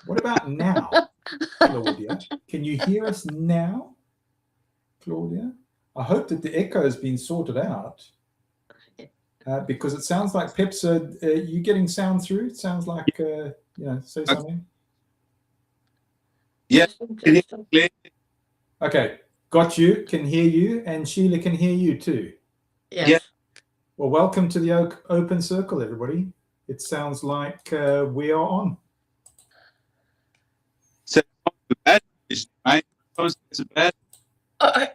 What about now, Claudia? Can you hear us now, Claudia? I hope that the echo has been sorted out. Because it sounds like Pips, you getting sound through? It sounds like, you know, say something. Yeah. Okay, got you, can hear you, and Sheila can hear you too. Yes. Yeah. Well, welcome to the Open Circle, everybody. It sounds like we are on. So, bad, right? It's bad.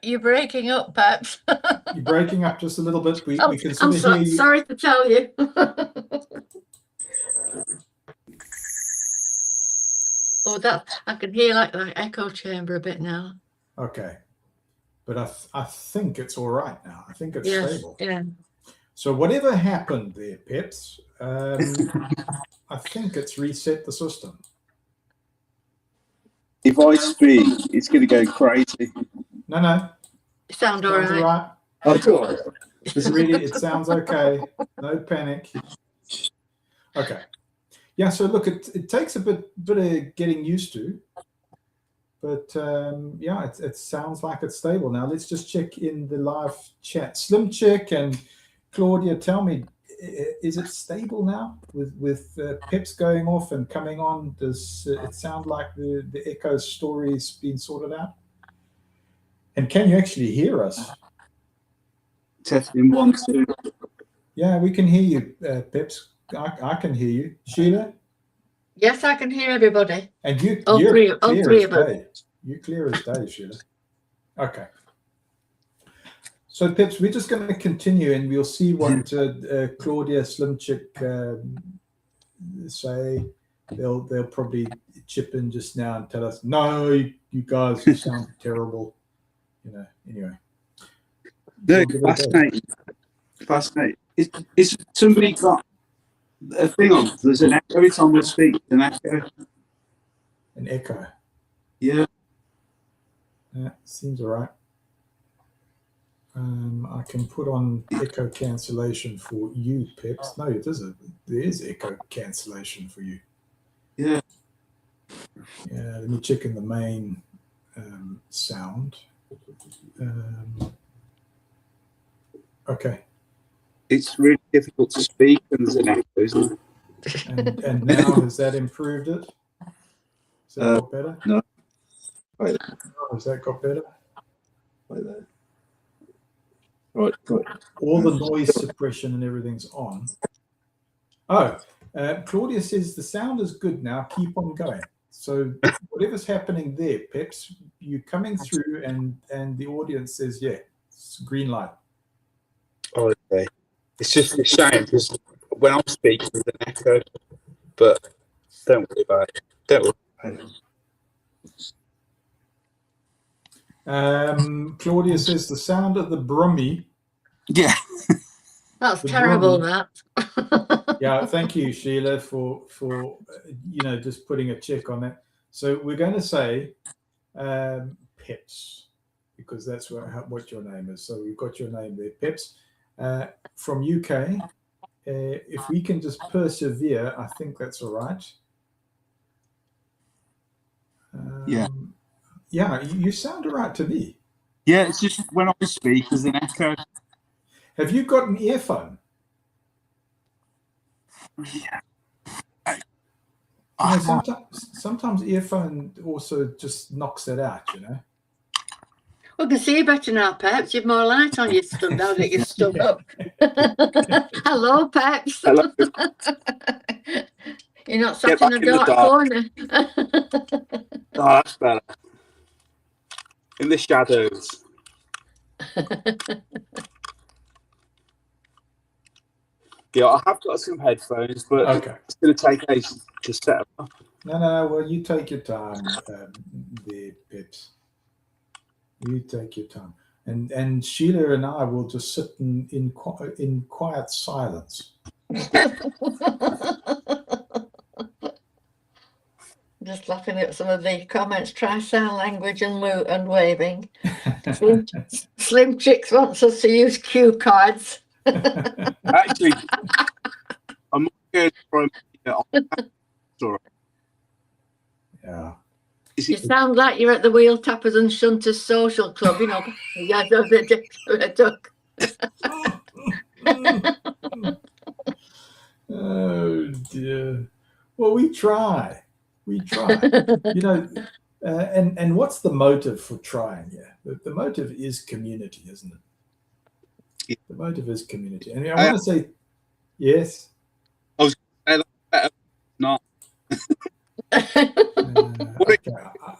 You're breaking up, perhaps. You're breaking up just a little bit. We can I'm sort of hear you. Sorry to tell you. Oh, I can hear like the echo chamber a bit now. Okay, but I think it's all right now. I think it's stable. Yeah. So whatever happened there, Pips, I think it's reset the system. If I speak, it's going to go crazy. No. You sound all right. Oh, cool. It sounds okay. No panic. Okay. Yeah, so look, it takes a bit of getting used to. But yeah, it sounds like it's stable now. Let's just check in the live chat. Slim Chick and Claudia, tell me, is it stable now with Pips going off and coming on? Does it sound like the echo story's been sorted out? And can you actually hear us? Testing 1, 2. Yeah, we can hear you, Pips. I can hear you. Sheila? Yes, I can hear everybody. And you're clear as day. You're clear as day, Sheila. Okay. So, Pips, we're just going to continue, and we'll see what Claudia, Slimchick say. They'll probably chip in just now and tell us, no, you guys sound terrible. You know. Anyway. No, fascinating. Is somebody got a thing on? There's an echo every time we speak. An echo. An echo. Yeah. Yeah, seems all right. I can put on echo cancellation for you, Pips. No, there is echo cancellation for you. Yeah. Yeah, let me check in the main sound. Okay. It's really difficult to speak when there's an echo, isn't it? And now, has that improved it? Has that got better? No. Right. Oh, has that got better? Like that. Right. All the noise suppression and everything's on. Oh, Claudia says the sound is good now. Keep on going. So whatever's happening there, Pips, you're coming through, and the audience says, yeah, it's green light. Oh, okay. It's just a shame because when I'm speaking, there's an echo. But don't worry about it. Don't worry about it. Claudia says the sound of the brummy. Yeah. That's terrible, that. Yeah, thank you, Sheila, for just putting a check on that. So we're going to say Pips, because that's what your name is. So we've got your name there, Pips. From UK, if we can just persevere, I think that's all right. Yeah. Yeah, you sound all right to me. Yeah, it's just when I speak, there's an echo. Have you got an earphone? Yeah. Sometimes earphone also just knocks that out, you know. We can see you better now, Peps. You've more light on you now that you've stood up. Hello, Peps. Hello. You're not sat in a dark corner. Oh, that's better. In the shadows. Yeah, I have got some headphones, but it's going to take ages to set up. No, well, you take your time, there, Pips. You take your time. And Sheila and I will just sit in quiet silence. Just laughing at some of the comments. Try sign language and waving. Slim Chicks wants us to use cue cards. Actually, I'm not going to try and sorry. You sound like you're at the Wheel Tappers and Shunters Social Club, you know. Yeah, Oh dear. Well, we try. We try. You know, and what's the motive for trying here? The motive is community, isn't it? The motive is community. And I want to say, yes. I was not. Okay.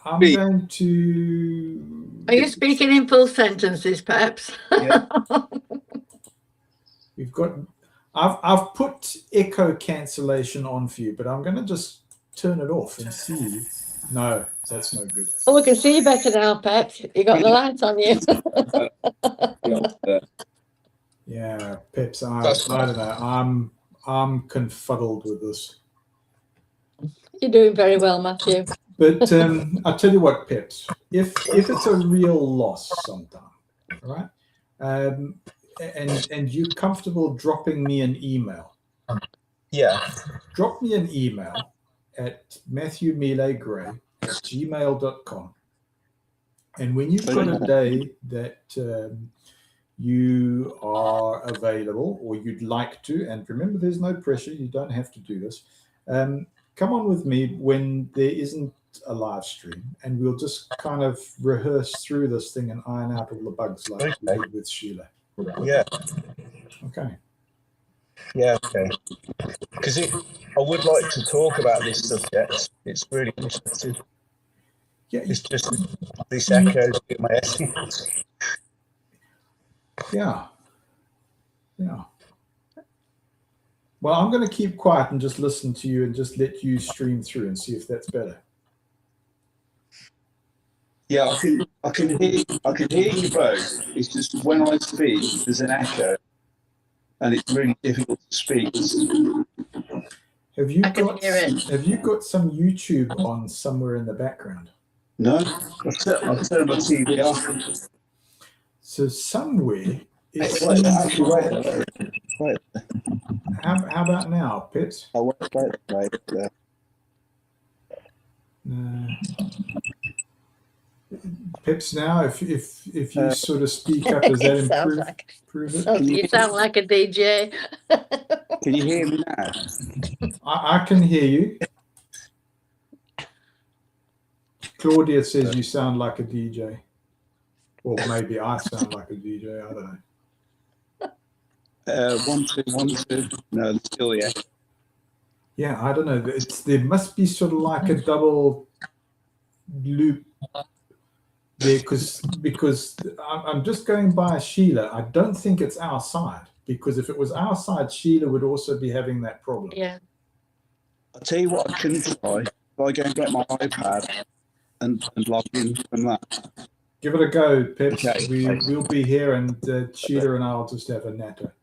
I'm going to. Are you speaking in full sentences, perhaps? Yeah. We've got. I've put echo cancellation on for you, but I'm going to just turn it off and see. No, that's no good. Oh, we can see you better now, Pep. You got the lights on you. Yeah, Peps. I don't know. I'm confuddled with this. You're doing very well, Matthew. But I'll tell you what, Peps. If it's a real loss sometime, all right, and you're comfortable dropping me an email. Yeah. Drop me an email at matthewmilegray@gmail.com. And when you've got a day that you are available or you'd like to, and remember, there's no pressure, you don't have to do this, come on with me when there isn't a live stream, and we'll just kind of rehearse through this thing and iron out all the bugs like we did with Sheila. Yeah. Okay. Yeah, okay. Because I would like to talk about this subject. It's really interesting. Yeah. It's just this echoes in my head. Yeah. Yeah. Well, I'm going to keep quiet and just listen to you and just let you stream through and see if that's better. Yeah, I can hear you both. It's just when I speak, there's an echo, and it's really difficult to speak. Have you got some YouTube on somewhere in the background? No, I've turned my TV off. So somewhere. Wait. How about now, Pitt? Oh, wait. Pips now, if you sort of speak up, does that improve it? You sound like a DJ. Can you hear me now? I can hear you. Claudia says you sound like a DJ. Or maybe I sound like a DJ, I don't know. 1 2 1 2. No, it's still the echo. Yeah, I don't know. There must be sort of like a double loop there, because I'm just going by Sheila. I don't think it's our side, because if it was our side, Sheila would also be having that problem. Yeah. I'll tell you what I can try. If I go and get my iPad and log in from that. Give it a go, Pips. Okay. We'll be here, and Sheila and I will just have a natter.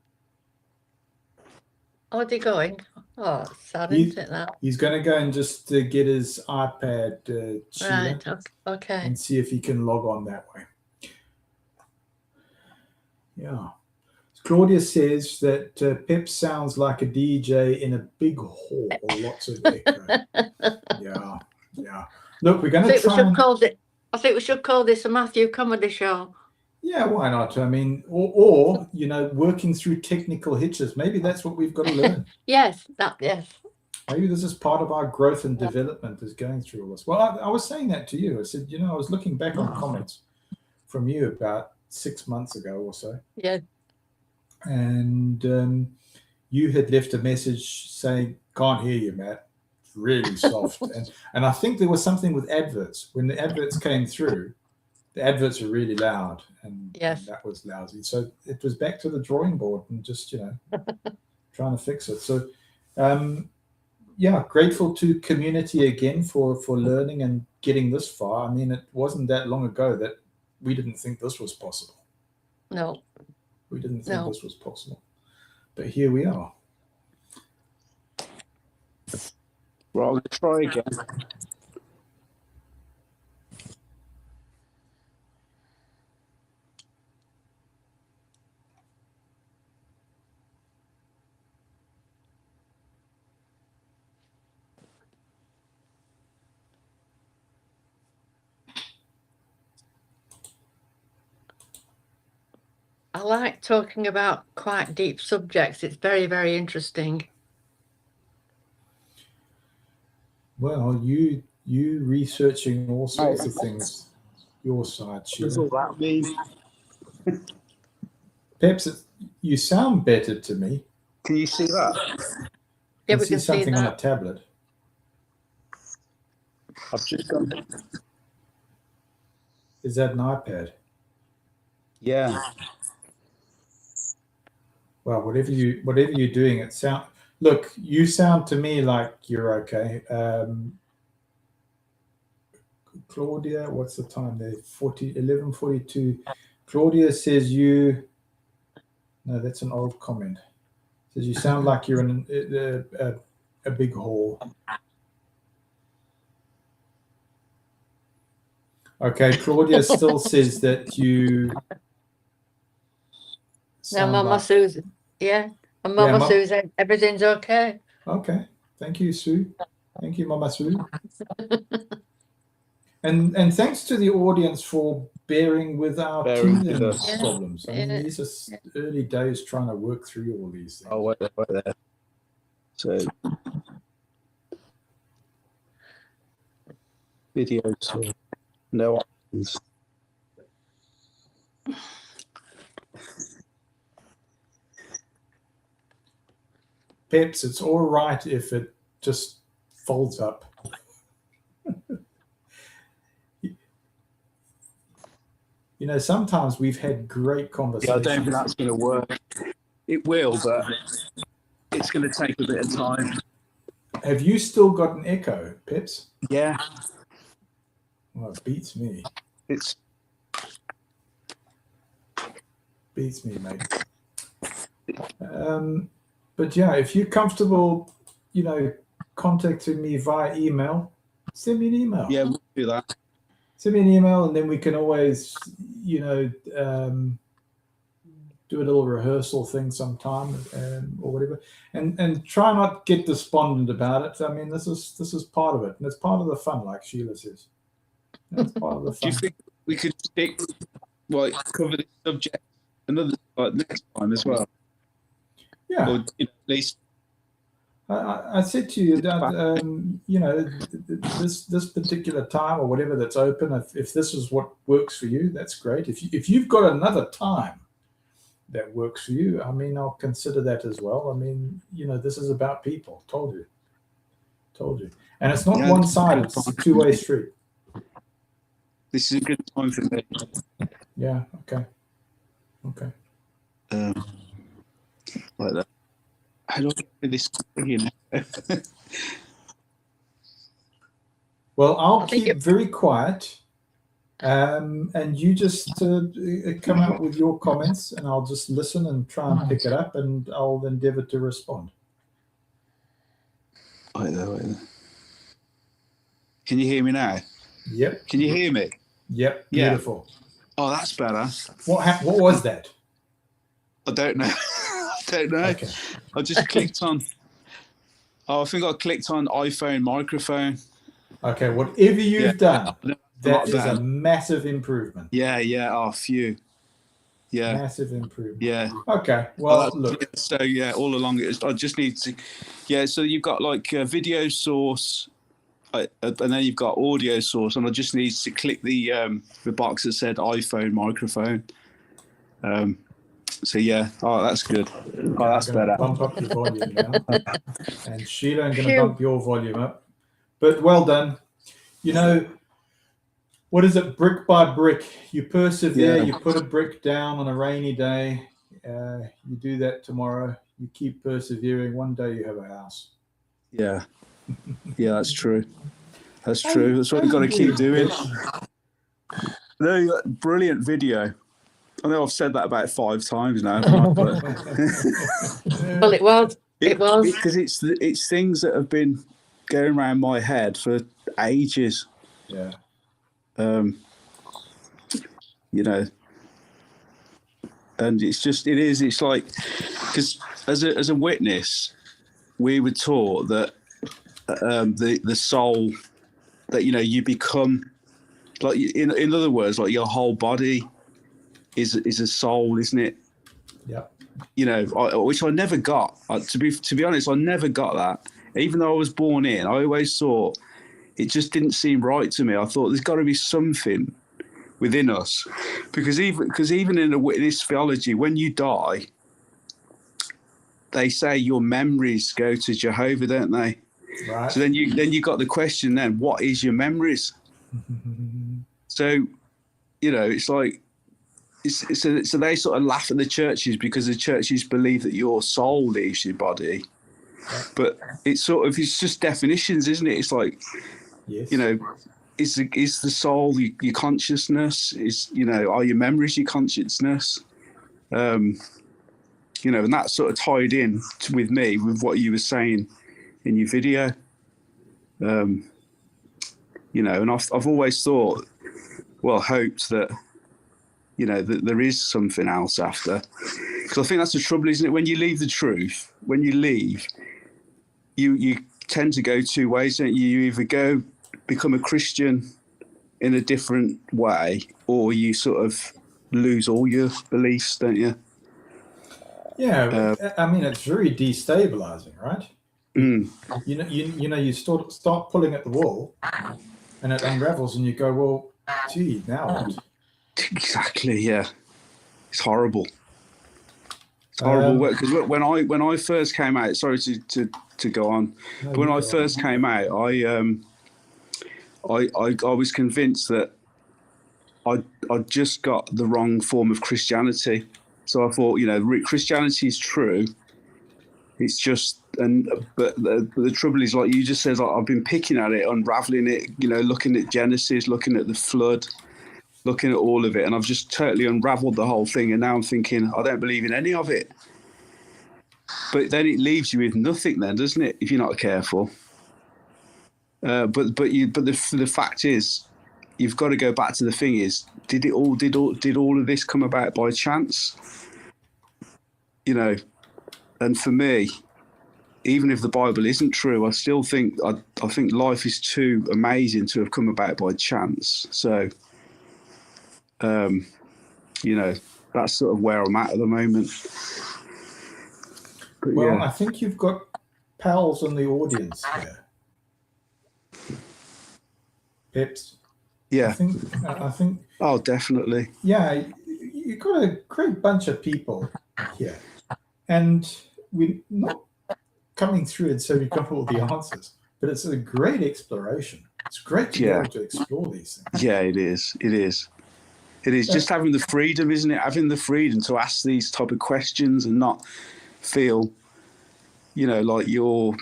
Oh, they're going. Oh, it's sad, isn't it, now? He's going to go and just get his iPad, Sheila, Right, okay. and see if he can log on that way. Yeah. Claudia says that Pep sounds like a DJ in a big hall or lots of echo. Yeah. Look, we're going to try. I think we should call this a Matthew comedy show. Yeah, why not? I mean, or working through technical hitches. Maybe that's what we've got to learn. Yes. Maybe this is part of our growth and development, is going through all this. Well, I was saying that to you. I said, I was looking back on comments from you about 6 months ago or so. Yeah. And you had left a message saying, "Can't hear you, Matt. It's really soft." and I think there was something with adverts. When the adverts came through, the adverts are really loud, and that was lousy. So it was back to the drawing board and just, trying to fix it. So, grateful to community again for learning and getting this far. I mean, it wasn't that long ago that we didn't think this was possible. No. We didn't think this was possible. But here we are. Well, I'm going to try again. I like talking about quite deep subjects. It's very, very interesting. Well, you researching all sorts of things. Your side, Does Sheila. all that mean? Perhaps you sound better to me. Can you see that? Yeah, I we see can see something on a that. tablet. I've just gone. Is that an iPad? Yeah. Well, whatever you're doing, it sound. Look, you sound to me like you're okay. Claudia, what's the time there? 11:42. Claudia says you. No, that's an old comment. Says you sound like you're in a big hall. Okay, Claudia still says that you. Now, Mama Susan. Yeah. And Mama Susan, everything's okay. Okay. Thank you, Sue. Thank you, Mama Sue. And thanks to the audience for bearing with our teething problems. I mean, these are early days trying to work through all these things. Oh, wait there. So, videos, no options. Peps, it's all right if it just folds up. You know, sometimes we've had great conversations. Yeah, I don't think that's going to work. It will, but it's going to take a bit of time. Have you still got an echo, Peps? Yeah. Well, it beats me. It's beats me, mate. But yeah, if you're comfortable, you know, contacting me via email, send me an email. Yeah, we'll do that. Send me an email, and then we can always, you know, do a little rehearsal thing sometime, or whatever. And try not get despondent about it. I mean, this is part of it, and it's part of the fun, like Sheila says. It's part of the fun. Do you think we could cover this subject another next time as well? Yeah. Or, you know, at least. I said to you that you know, this particular time or whatever that's open, if this is what works for you, that's great. If you've got another time that works for you, I mean, I'll consider that as well. I mean, you know, this is about people. Told you, and it's not one-sided. It's a two-way street. This is a good time for me. Yeah. Okay. Like that. I don't do this, you know. Well, I'll keep very quiet, and you just come out with your comments, and I'll just listen and try and pick it up, and I'll endeavor to respond. Wait there. Can you hear me now? Yep. Can you hear me? Yep. Beautiful. Yeah. Oh, that's better. What was that? I don't know. Okay. I just clicked on. I think I clicked on iPhone microphone. Okay, whatever you've done, that is a massive improvement. Yeah. Oh, phew. Yeah. Massive improvement. Yeah. Okay. Well, look. So yeah, all along I just need to. Yeah. So you've got like a video source, and then you've got audio source, and I just need to click the box that said iPhone microphone. So yeah, that's good. Oh, that's better. Bump up your volume now, and Sheila, I'm going to bump your volume up. But well done. You know, what is it? Brick by brick, you persevere. Yeah. You put a brick down on a rainy day. You do that tomorrow. You keep persevering. One day you have a house. Yeah, that's true. That's true. That's what we've got to keep doing. No, brilliant video. I know I've said that about 5 times now. But well, it was. It was because it's things that have been going around my head for ages. Yeah. You know, and it's like, because as a witness, we were taught that the soul, that, you know, you become, like, in other words, like your whole body is a soul, isn't it? Yeah. You know, which I never got. To be honest, I never got that. Even though I was born in, I always thought it just didn't seem right to me. I thought there's got to be something within us, because even in this theology, when you die, they say your memories go to Jehovah, don't they? Right. So then you got the question then, what is your memories? So, you know, it's like, so they sort of laugh at the churches because the churches believe that your soul leaves your body. Yeah. But it's just definitions, isn't it? It's like, Yes. you know, is the soul your consciousness? Are your memories your consciousness? You know, and that sort of tied in with me with what you were saying in your video. You know, and I've always thought, hoped that, you know, that there is something else after. Because I think that's the trouble, isn't it? When you leave the truth, when you leave, you tend to go two ways, don't you? You either become a Christian in a different way, or you sort of lose all your beliefs, don't you? Yeah, I mean, it's very destabilizing, right? You know, you start pulling at the wall, and it unravels, and you go, well, gee, now what? Exactly. Yeah, it's horrible. It's horrible because when I first came out, sorry to go on, No, but when I first came out, I was convinced that I just got the wrong form of Christianity. So I thought, you know, Christianity is true. It's just, but the trouble is, like you just said, like, I've been picking at it, unraveling it, you know, looking at Genesis, looking at the flood, looking at all of it, and I've just totally unraveled the whole thing. And now I'm thinking, I don't believe in any of it. But then it leaves you with nothing, then, doesn't it? If you're not careful. But the fact is, you've got to go back to the thing is, did all of this come about by chance? You know, and for me, even if the Bible isn't true, I still think I think life is too amazing to have come about by chance. So, you know, that's sort of where I'm at the moment. But well, yeah. I think you've got pals in the audience here. Pips. Yeah. I think. Oh, definitely. Yeah, you've got a great bunch of people here, and we're not coming through and so we've got all the answers, but it's a great exploration. It's great to be able to explore these things. Yeah, it is. It is. It is just having the freedom, isn't it? Having the freedom to ask these type of questions and not feel, you know, like you're,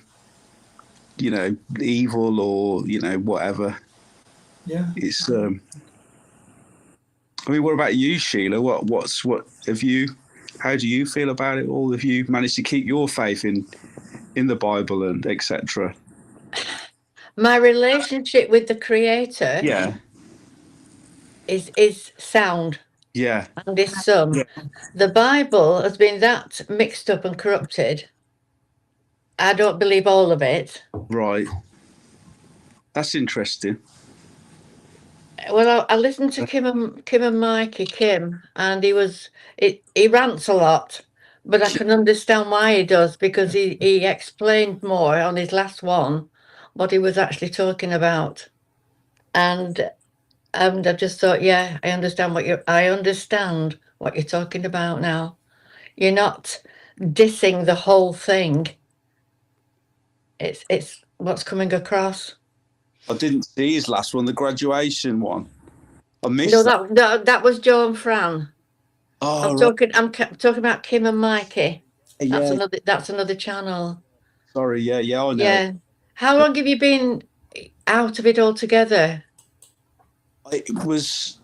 you know, evil or, you know, whatever. Yeah. It's. I mean, what about you, Sheila? What have you? How do you feel about it all? Have you managed to keep your faith in the Bible and etc.? My relationship with the Creator, Yeah, is sound. yeah, And is some. Yeah. The Bible has been that mixed up and corrupted. I don't believe all of it. right. That's interesting. Well, I listened to Kim and Mikey, and he rants a lot, but I can understand why he does, because he explained more on his last one what he was actually talking about, and I just thought, yeah, I understand what you're talking about now. You're not dissing the whole thing. It's what's coming across. I didn't see his last one, the graduation one. I missed that was Joe and Fran. Oh, I'm talking about Kim and Mikey. That's another channel. Sorry, yeah, I know. Yeah. How long have you been out of it altogether? It's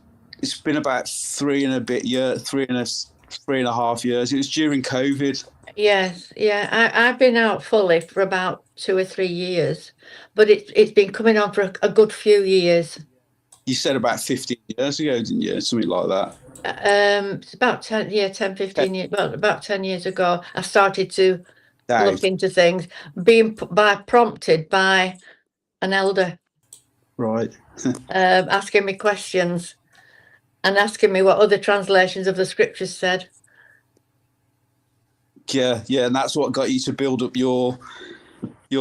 been about 3.5 years. It was during COVID. Yes, yeah. I've been out fully for about 2 or 3 years, but it's been coming on for a good few years. You said about 15 years ago, didn't you? Something like that. It's about 10, 15 years. Well, about 10 years ago, I started to look into things, being prompted by an elder, right? asking me questions and asking me what other translations of the scriptures said. Yeah, yeah, and that's what got you to build up your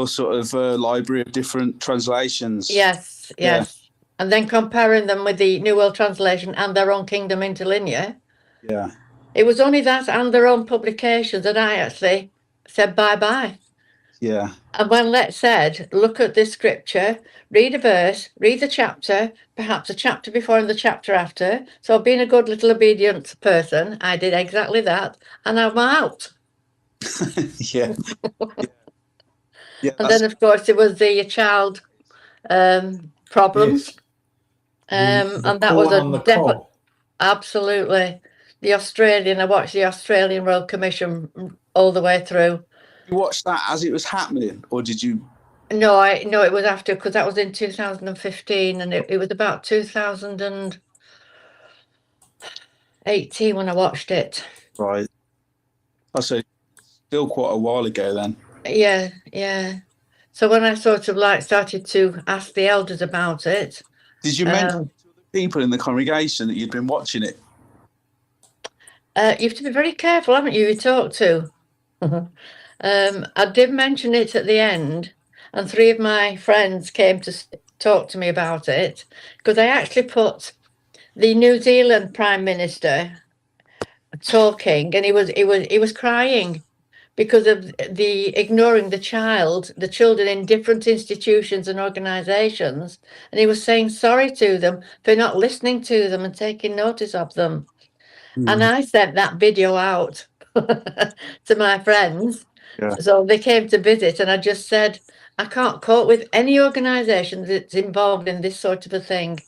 sort of library of different translations. Yes, Yeah. yes. And then comparing them with the New World Translation and their own Kingdom Interlinear. Yeah. It was only that and their own publications that I actually said bye-bye. Yeah. And when Let said, look at this scripture, read a verse, read the chapter, perhaps a chapter before and the chapter after. So being a good little obedient person, I did exactly that, and I'm out. Yeah. Yeah. And then, of course, it was the child problems. Yes. The And that was corn a on the definite, cob. absolutely. I watched the Australian Royal Commission all the way through. You watched that as it was happening, or did you? No, it was after, because that was in 2015, and it was about 2018 when I watched it. Right. I say still quite a while ago then. Yeah, yeah. So when I sort of like started to ask the elders about it. Did you mention to other people in the congregation that you'd been watching it? You have to be very careful, haven't you, who you talk to? I did mention it at the end, and 3 of my friends came to talk to me about it, because I actually put the New Zealand Prime Minister talking, and he was crying because of the ignoring the children in different institutions and organizations, and he was saying sorry to them for not listening to them and taking notice of them. And I sent that video out to my friends. Yeah. So they came to visit, and I just said, I can't cope with any organisation that's involved in this sort of a thing.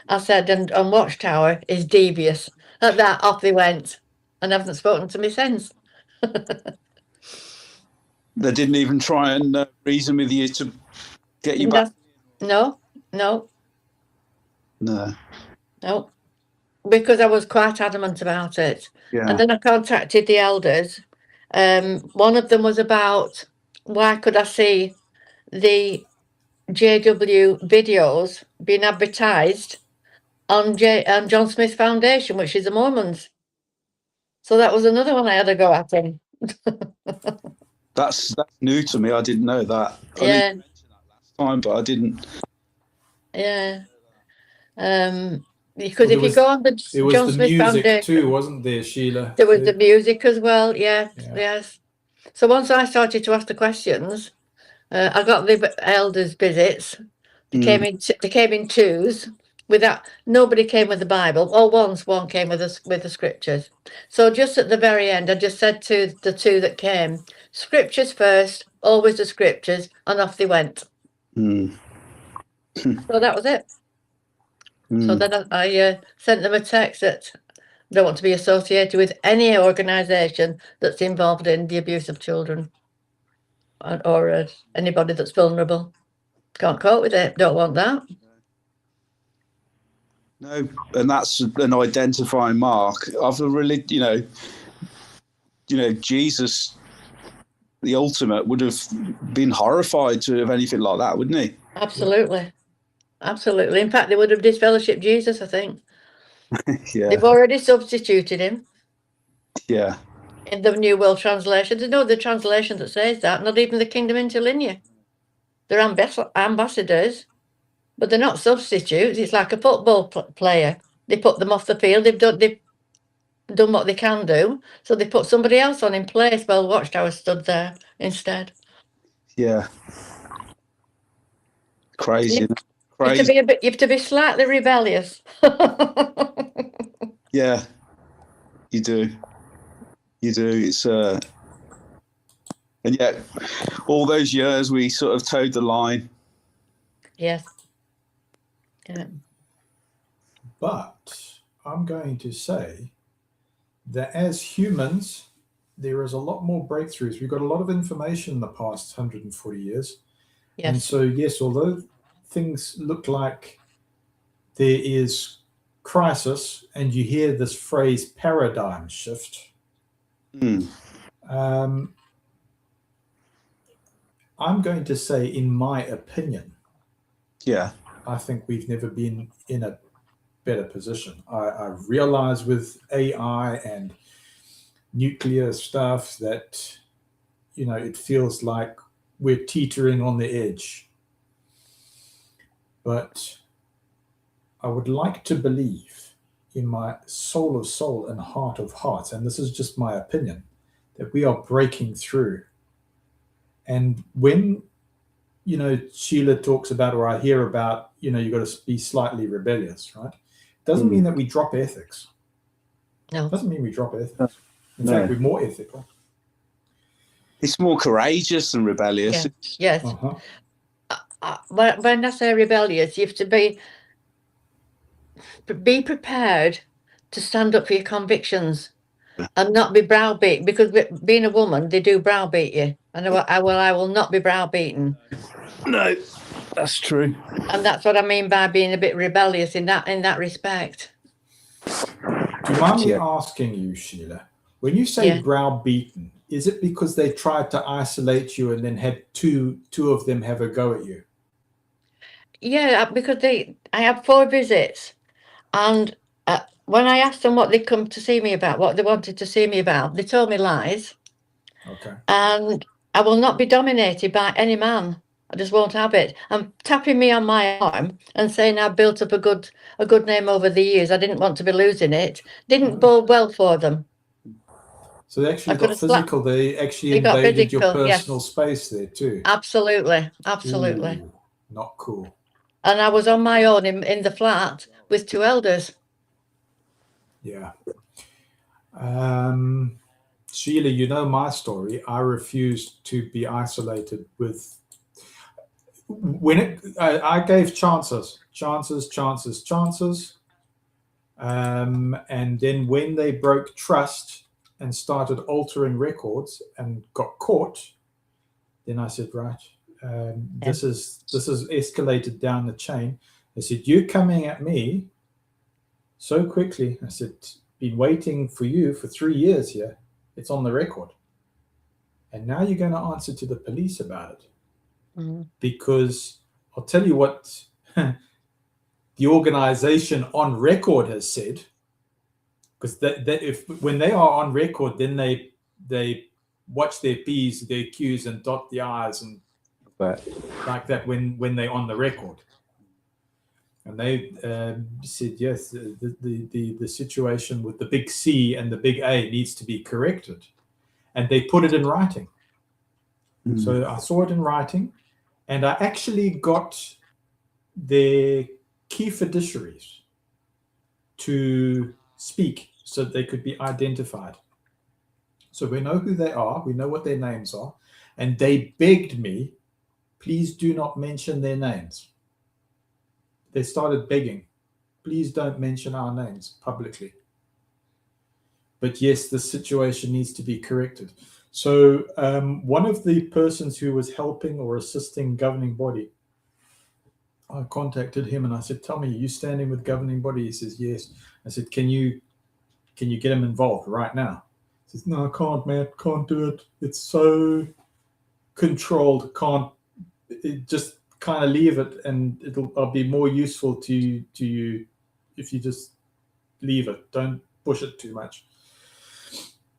I said, and Watchtower is devious. At that, off they went, and haven't spoken to me since. They didn't even try and reason with you to get you back? No. No. Because I was quite adamant about it. Yeah. And then I contacted the elders. One of them was about, why could I see the JW videos being advertised on John Smith Foundation, which is the Mormons. So that was another one I had to go at him. That's new to me. I didn't know that. I Yeah. mentioned that last time, but I didn't. Yeah. Because if you go on the John Smith music Foundation too, wasn't there, Sheila? There was the music as well. Yes. So once I started to ask the questions, I got the elders' visits. They came in twos. Nobody came with the Bible. Or one came with the scriptures. So just at the very end, I just said to the 2 that came, scriptures first, always the scriptures, and off they went. So that was it. So then I sent them a text that I don't want to be associated with any organisation that's involved in the abuse of children or anybody that's vulnerable. Can't cope with it. Don't want that. No, and that's an identifying mark of a religion. Jesus, the ultimate, would have been horrified to have anything like that, wouldn't he? Absolutely. Absolutely. In fact, they would have disfellowshipped Jesus, I think. Yeah. They've already substituted him. Yeah. In the New World Translation. There's no other translation that says that, not even the Kingdom Interlinear. They're ambassadors, but they're not substitutes. It's like a football player. They put them off the field. They've done what they can do, so they put somebody else on in place while Watchtower stood there instead. Yeah. Crazy. Crazy. You have to be slightly rebellious. Yeah, you do. It's and yet all those years we sort of towed the line. Yes. Yeah. But I'm going to say that as humans, there is a lot more breakthroughs. We've got a lot of information in the past 140 years. Yes. And so, yes, although things look like there is crisis and you hear this phrase paradigm shift, I'm going to say, in my opinion, I think we've never been in a better position. I realize with AI and nuclear stuff that, you know, it feels like we're teetering on the edge. But I would like to believe in my soul of soul and heart of hearts, and this is just my opinion, that we are breaking through. And when, you know, Sheila talks about, or I hear about, you know, you've got to be slightly rebellious, right? Doesn't mean that we drop ethics. No. Doesn't mean we drop ethics. In fact, we're more ethical. It's more courageous than rebellious. Yeah. Yes. When I say rebellious, you have to be prepared to stand up for your convictions and not be browbeat, because being a woman, they do browbeat you. And I will not be browbeaten. No, that's true. And that's what I mean by being a bit rebellious in that respect. Do you mind me asking you, Sheila, when you say browbeaten, is it because they tried to isolate you and then had two of them have a go at you? Yeah, because I had 4 visits, and when I asked them what they'd come to see me about, what they wanted to see me about, they told me lies. Okay. And I will not be dominated by any man. I just won't have it. And tapping me on my arm and saying I built up a good name over the years. I didn't want to be losing it. Didn't bode well for them. So they actually got physical. They actually invaded your personal space there too. Absolutely. Ooh, not cool. And I was on my own in the flat with 2 elders. Yeah. Sheila, you know my story. I refused to be isolated with. I gave chances, and then when they broke trust and started altering records and got caught, then I said, right, this is escalated down the chain. I said, you're coming at me so quickly. I said, been waiting for you for 3 years here. It's on the record. And now you're going to answer to the police about it. Because I'll tell you what the organization on record has said, because when they are on record, then they watch their P's, their Q's, and dot the I's, and like that when they're on the record. And they said, yes, the situation with the big C and the big A needs to be corrected. And they put it in writing. So I saw it in writing, and I actually got their key fiduciaries to speak so that they could be identified. So we know who they are, we know what their names are, and they begged me, please do not mention their names. They started begging, please don't mention our names publicly. But yes, the situation needs to be corrected. So one of the persons who was helping or assisting governing body, I contacted him and I said, tell me, are you standing with governing body? He says, yes. I said, can you get him involved right now? He says, no, I can't, man, can't do it. It's so controlled, just kind of leave it, and I'll be more useful to you if you just leave it. Don't push it too much.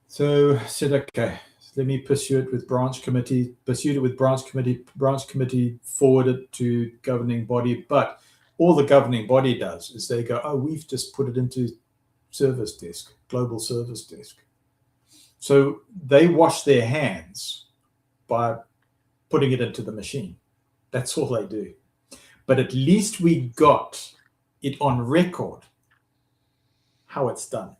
So I said, okay, let me pursue it with branch committee, branch committee forwarded to governing body. But all the governing body does is they go, oh, we've just put it into service desk, global service desk. So they wash their hands by putting it into the machine. That's all they do. But at least we got it on record how it's done.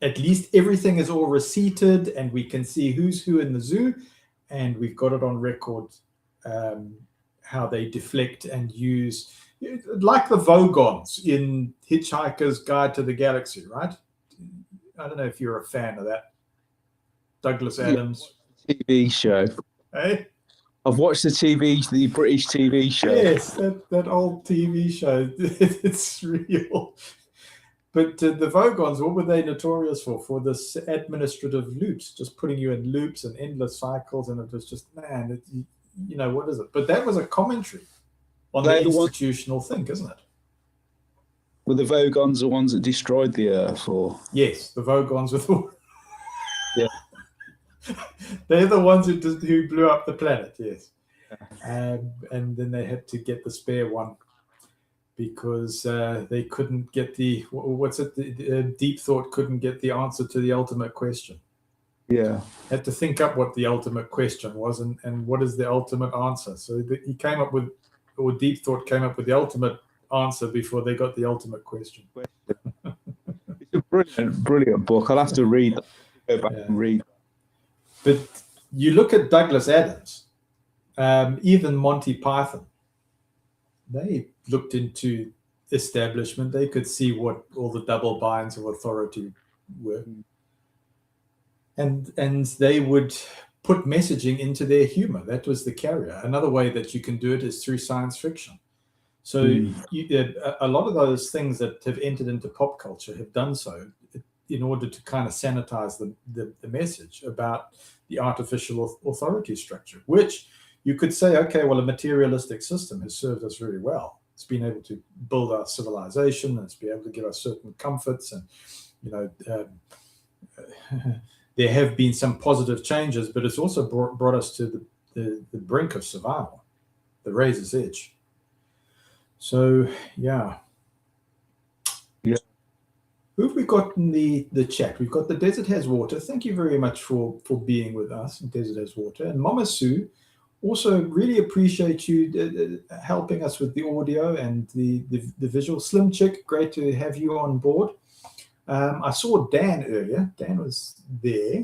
At least everything is all receipted, and we can see who's who in the zoo, and we've got it on record how they deflect and use, like the Vogons in Hitchhiker's Guide to the Galaxy, right? I don't know if you're a fan of that. Douglas Adams. TV show. Hey? I've watched the British TV show. Yes, that old TV show. It's real. But the Vogons, what were they notorious for? For this administrative loops, just putting you in loops and endless cycles, and it was just, man, you know, what is it? But that was a commentary on the institutional thing, isn't it? Were the Vogons the ones that destroyed the Earth? Or yes, the Vogons were They're the ones who blew up the planet, yes. And then they had to get the spare one because they couldn't get the deep thought couldn't get the answer to the ultimate question. Yeah. Had to think up what the ultimate question was and what is the ultimate answer. So he came up with, or deep thought came up with the ultimate answer before they got the ultimate question. It's a brilliant book. I'll have to read that. Go back and read. But you look at Douglas Adams, even Monty Python, they looked into establishment. They could see what all the double binds of authority were. And they would put messaging into their humor. That was the carrier. Another way that you can do it is through science fiction. So a lot of those things that have entered into pop culture have done so in order to kind of sanitize the message about the artificial authority structure, which you could say, okay, well, a materialistic system has served us very well. It's been able to build our civilization, and it's been able to give us certain comforts, and there have been some positive changes, but it's also brought us to the brink of survival, the razor's edge. So, yeah. Who have we got in the chat? We've got the Desert Has Water. Thank you very much for being with us, Desert Has Water. And Mama Sue, also really appreciate you helping us with the audio and the visual. Slim Chick, great to have you on board. I saw Dan earlier. Dan was there.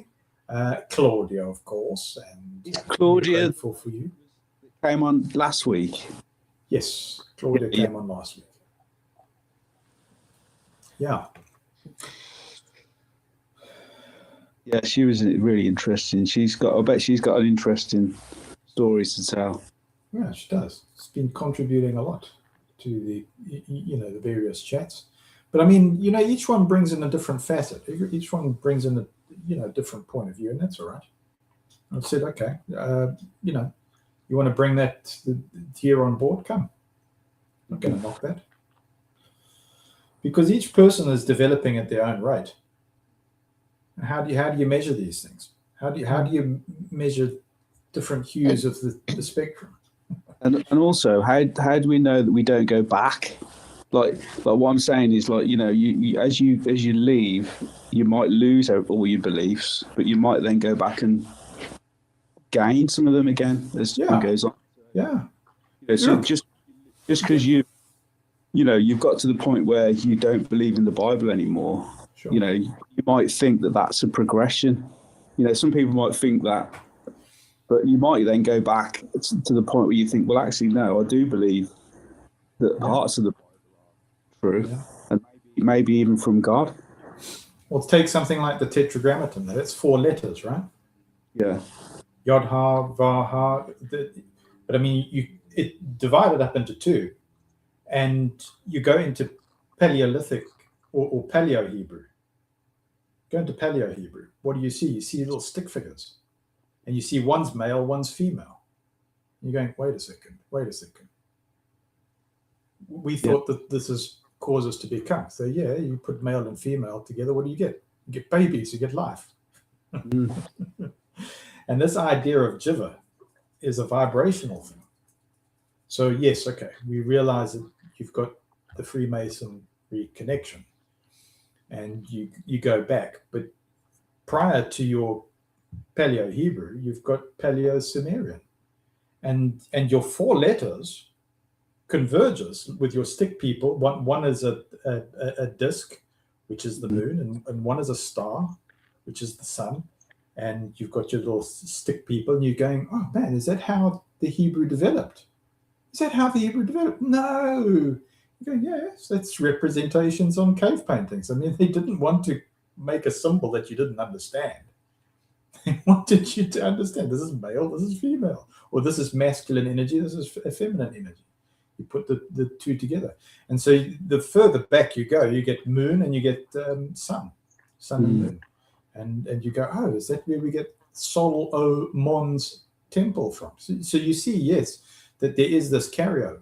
Claudia, of course. And Claudia grateful for you. Came on last week. Yes, Claudia came on last week. Yeah. Yeah, she was really interesting. I bet she's got an interesting story to tell. Yeah, she does. It's been contributing a lot to the various chats. But I mean, each one brings in a different facet. Each one brings in a different point of view, and that's all right. I said, okay, you want to bring that here on board? Come. I'm not going to knock that. Because each person is developing at their own rate. How do you measure these things? How do you measure different hues of the spectrum? And also, how do we know that we don't go back? Like what I'm saying is, you as you leave, you might lose all your beliefs, but you might then go back and gain some of them again as time goes on. Yeah. So just because you've got to the point where you don't believe in the Bible anymore, sure. You might think that that's a progression. Some people might think that, but you might then go back to the point where you think, well, actually, no, I do believe that parts of the Bible are true, and maybe even from God. Well, take something like the Tetragrammaton. That's 4 letters, right? Yeah. Yod Ha, Vav Ha. But I mean, it divided up into 2. And you go into Paleolithic or Paleo Hebrew. Go into Paleo Hebrew. What do you see? You see little stick figures. And you see one's male, one's female. You're going, wait a second. We thought that this is causes to become. So you put male and female together, what do you get? You get babies, you get life. And this idea of jiva is a vibrational thing. So yes, okay, we realize that you've got the Freemasonry connection and you go back, but prior to your Paleo Hebrew, you've got Paleo Sumerian, and your 4 letters converges with your stick people. One is a disc, which is the moon, and one is a star, which is the sun, and you've got your little stick people, and you're going, oh man, is that how the Hebrew developed? Is that how the Hebrew developed? No. You go, yes, that's representations on cave paintings. I mean, they didn't want to make a symbol that you didn't understand. They wanted you to understand this is male, this is female, or this is masculine energy, this is a feminine energy. You put the 2 together. And so the further back you go, you get moon and you get sun and moon. And you go, oh, is that where we get Sol O Mon's temple from? So you see, yes, that there is this carryover.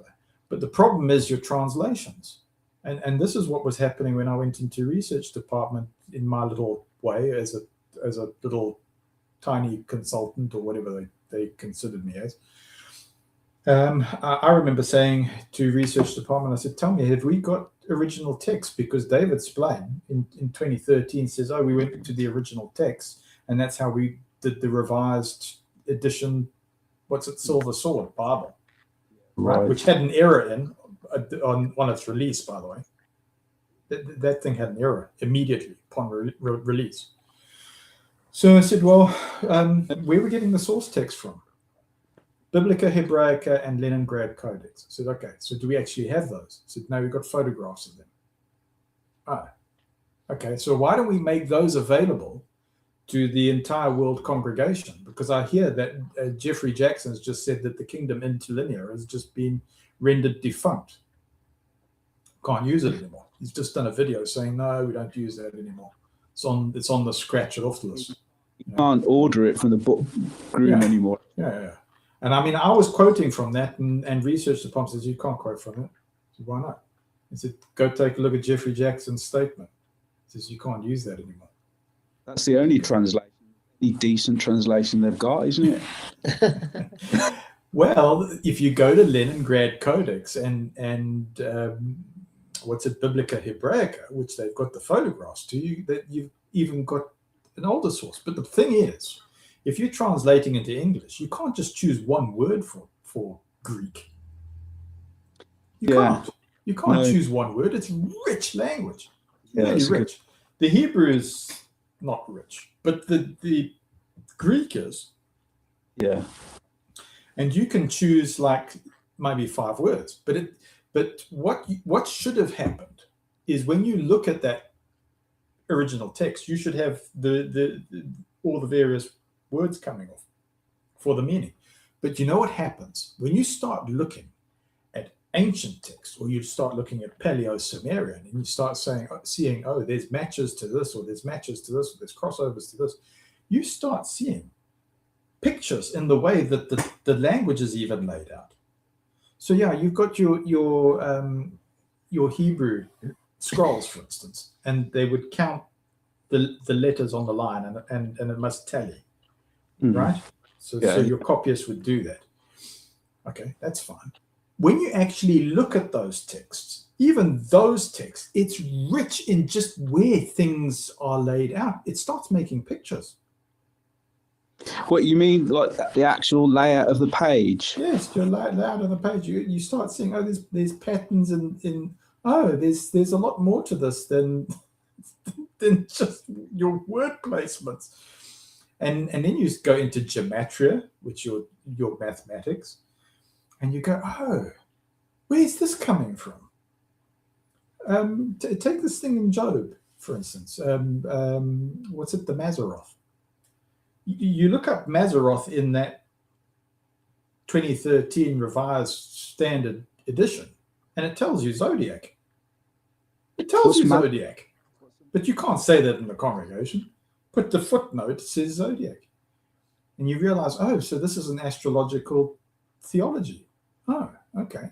But the problem is your translations. And this is what was happening when I went into research department in my little way as a little tiny consultant or whatever they considered me as. I remember saying to research department, I said, tell me, have we got original text? Because David Splain in 2013 says, oh, we went to the original text, and that's how we did the revised edition, what's it, Silver Sword Bible, right? Which had an error on its release, by the way. That thing had an error immediately upon release. So I said, well, where are we getting the source text from? Biblica Hebraica and Leningrad Codex. I said, okay, so do we actually have those? I said, no, we've got photographs of them. Ah, okay, so why don't we make those available to the entire world congregation? Because I hear that Jeffrey Jackson has just said that the kingdom interlinear has just been rendered defunct. Can't use it anymore. He's just done a video saying, no, we don't use that anymore. It's on the scratch it off list. You can't order it from the book room anymore. Yeah. And I mean, I was quoting from that, and research department says, you can't quote from it. I said, why not? He said, go take a look at Jeffrey Jackson's statement. He says, you can't use that anymore. That's the only translation, any decent translation they've got, isn't it? Well, if you go to Leningrad Codex and what's it, Biblica Hebraica, which they've got the photographs to you, that you've even got an older source. But the thing is, if you're translating into English, you can't just choose one word for Greek. You can't choose one word. It's rich language. It's really rich. The Hebrew is not rich, but the Greek is. Yeah. And you can choose like maybe 5 words. But what should have happened is when you look at that original text, you should have all the various words coming off for the meaning. But you know what happens when you start looking at ancient texts, or you start looking at Paleo-Sumerian, and you start seeing, oh, there's matches to this, or there's matches to this, or there's crossovers to this. You start seeing pictures in the way that the language is even laid out. So yeah, you've got your Hebrew scrolls, for instance, and they would count the letters on the line, and it must tally. Right? So your copyist would do that. Okay, that's fine. When you actually look at those texts, even those texts, it's rich in just where things are laid out. It starts making pictures. What you mean, like the actual layout of the page? Yes, your layout of the page. You start seeing, oh, there's patterns in there's a lot more to this than just your word placements. And then you go into gematria, which your mathematics, and you go, oh, where's this coming from? Take this thing in Job, for instance. What's it, the Mazzaroth? You look up Mazzaroth in that 2013 Revised Standard Edition, and it tells you zodiac. It tells you zodiac, but you can't say that in the congregation. Put the footnote, it says zodiac. And you realize, oh, so this is an astrological theology. Oh, okay.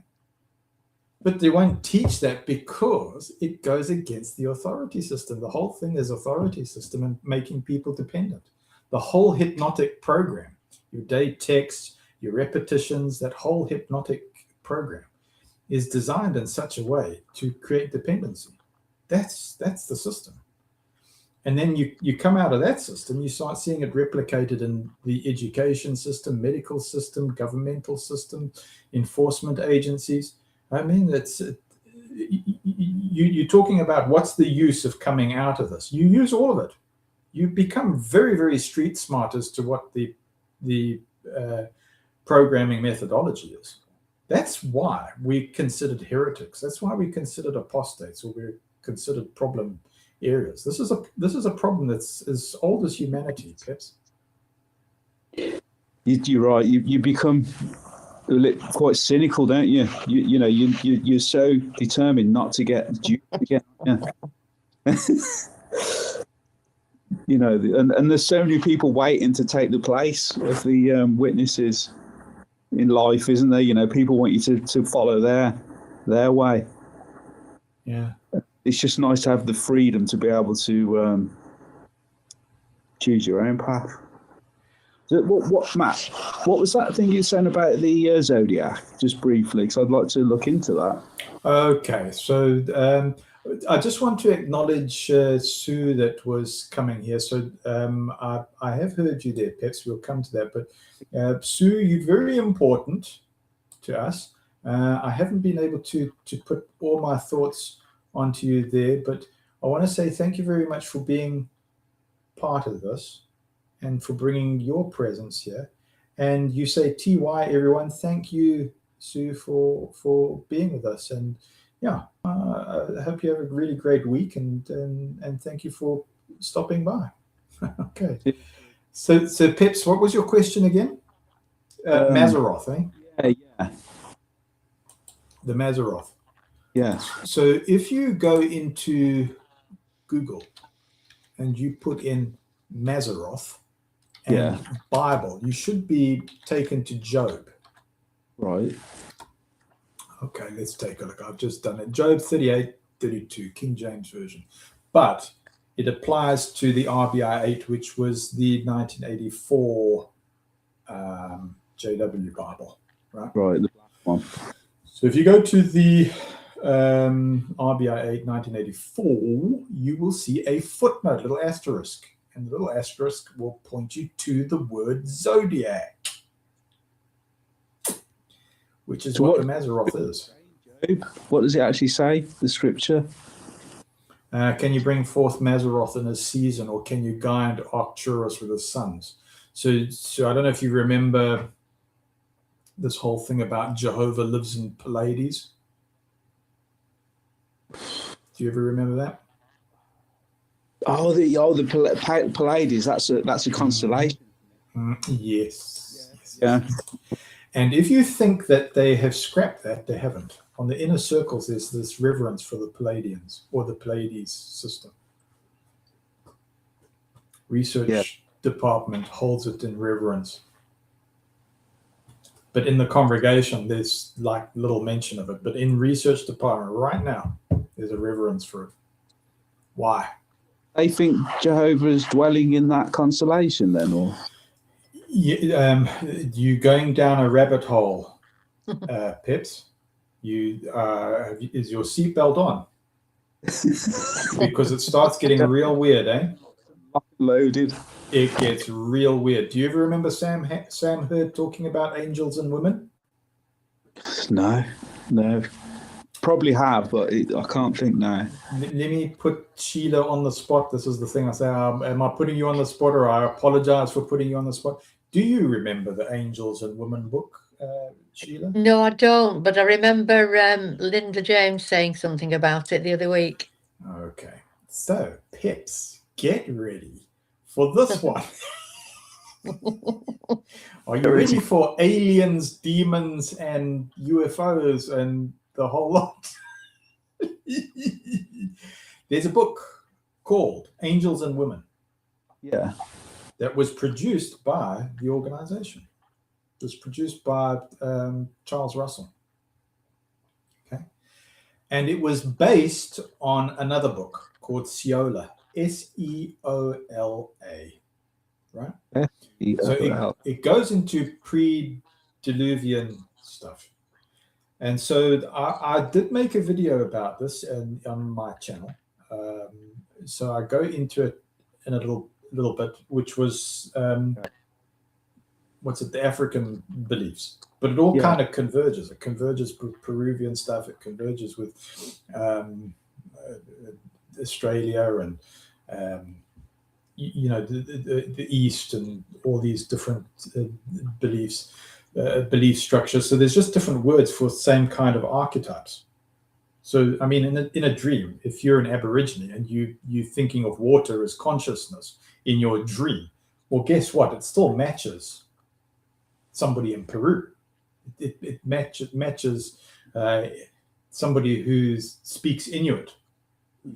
But they won't teach that because it goes against the authority system. The whole thing is authority system and making people dependent. The whole hypnotic program, your day texts, your repetitions, that whole hypnotic program is designed in such a way to create dependency. That's the system. And then you come out of that system, you start seeing it replicated in the education system, medical system, governmental system, enforcement agencies. I mean, you're talking about what's the use of coming out of this. You use all of it. You become very, very street smart as to what the programming methodology is. That's why we're considered heretics. That's why we're considered apostates, or we're considered problem areas. This is a problem that's as old as humanity, perhaps. You're right. You become quite cynical, don't you? You're so determined not to get duped again. Yeah. And there's so many people waiting to take the place of the witnesses in life, isn't there? People want you to follow their way. Yeah. It's just nice to have the freedom to be able to choose your own path. So what, Matt? What was that thing you were saying about the zodiac? Just briefly, because I'd like to look into that. Okay, so I just want to acknowledge Sue that was coming here. So I have heard you there, Peps. We'll come to that. But Sue, you're very important to us. I haven't been able to put all my thoughts onto you there, but I want to say thank you very much for being part of this and for bringing your presence here. And you say TY, everyone. Thank you, Sue, for being with us. And yeah, I hope you have a really great week, and thank you for stopping by. Okay. So Peps, what was your question again? Mazaroth, eh? Yeah. The Mazaroth. Yeah. So if you go into Google and you put in Mazaroth and Bible, you should be taken to Job. Right. Okay, let's take a look. I've just done it. Job 38:32, King James Version. But it applies to the RBI 8, which was the 1984 JW Bible, right? Right, the black one. So if you go to the RBI 8 1984, you will see a footnote, little asterisk. And the little asterisk will point you to the word zodiac, which is what the Mazaroth is. What does it actually say, the scripture? Can you bring forth Mazaroth in his season, or can you guide Arcturus with his sons? So I don't know if you remember this whole thing about Jehovah lives in Pleiades. Do you ever remember that? Oh, the Pleiades. That's a constellation. Yes. Yeah. And if you think that they have scrapped that, they haven't. On the inner circles, there's this reverence for the Pleiadians, or the Pleiades system. Research department holds it in reverence. But in the congregation, there's like little mention of it. But in research department right now, there's a reverence for it. Why? They think Jehovah is dwelling in that constellation then, or? You going down a rabbit hole, Pips. Is your seatbelt on? Because it starts getting real weird, eh? Loaded. It gets real weird. Do you ever remember Sam Hurd talking about angels and women? No. Probably have, but I can't think now. Let me put Sheila on the spot. This is the thing I say. Am I putting you on the spot, or I apologize for putting you on the spot? Do you remember the Angels and Women book, Sheila? No, I don't, but I remember Linda James saying something about it the other week. Okay. So, Pips, get ready for this one. Are you ready for aliens, demons, and UFOs and the whole lot? There's a book called Angels and Women. Yeah. That was produced by the organization. It was produced by Charles Russell. Okay. And it was based on another book called Seola, Seola, right? So it goes into pre-Diluvian stuff. And so I did make a video about this on my channel. So I go into it in a little bit, which was the African beliefs, but it all kind of converges. It converges with Peruvian stuff. It converges with Australia and the East and all these different beliefs. Belief structures. So there's just different words for the same kind of archetypes. So, I mean, in a dream, if you're an Aborigine and you're thinking of water as consciousness in your dream, well, guess what? It still matches somebody in Peru. It matches somebody who speaks Inuit,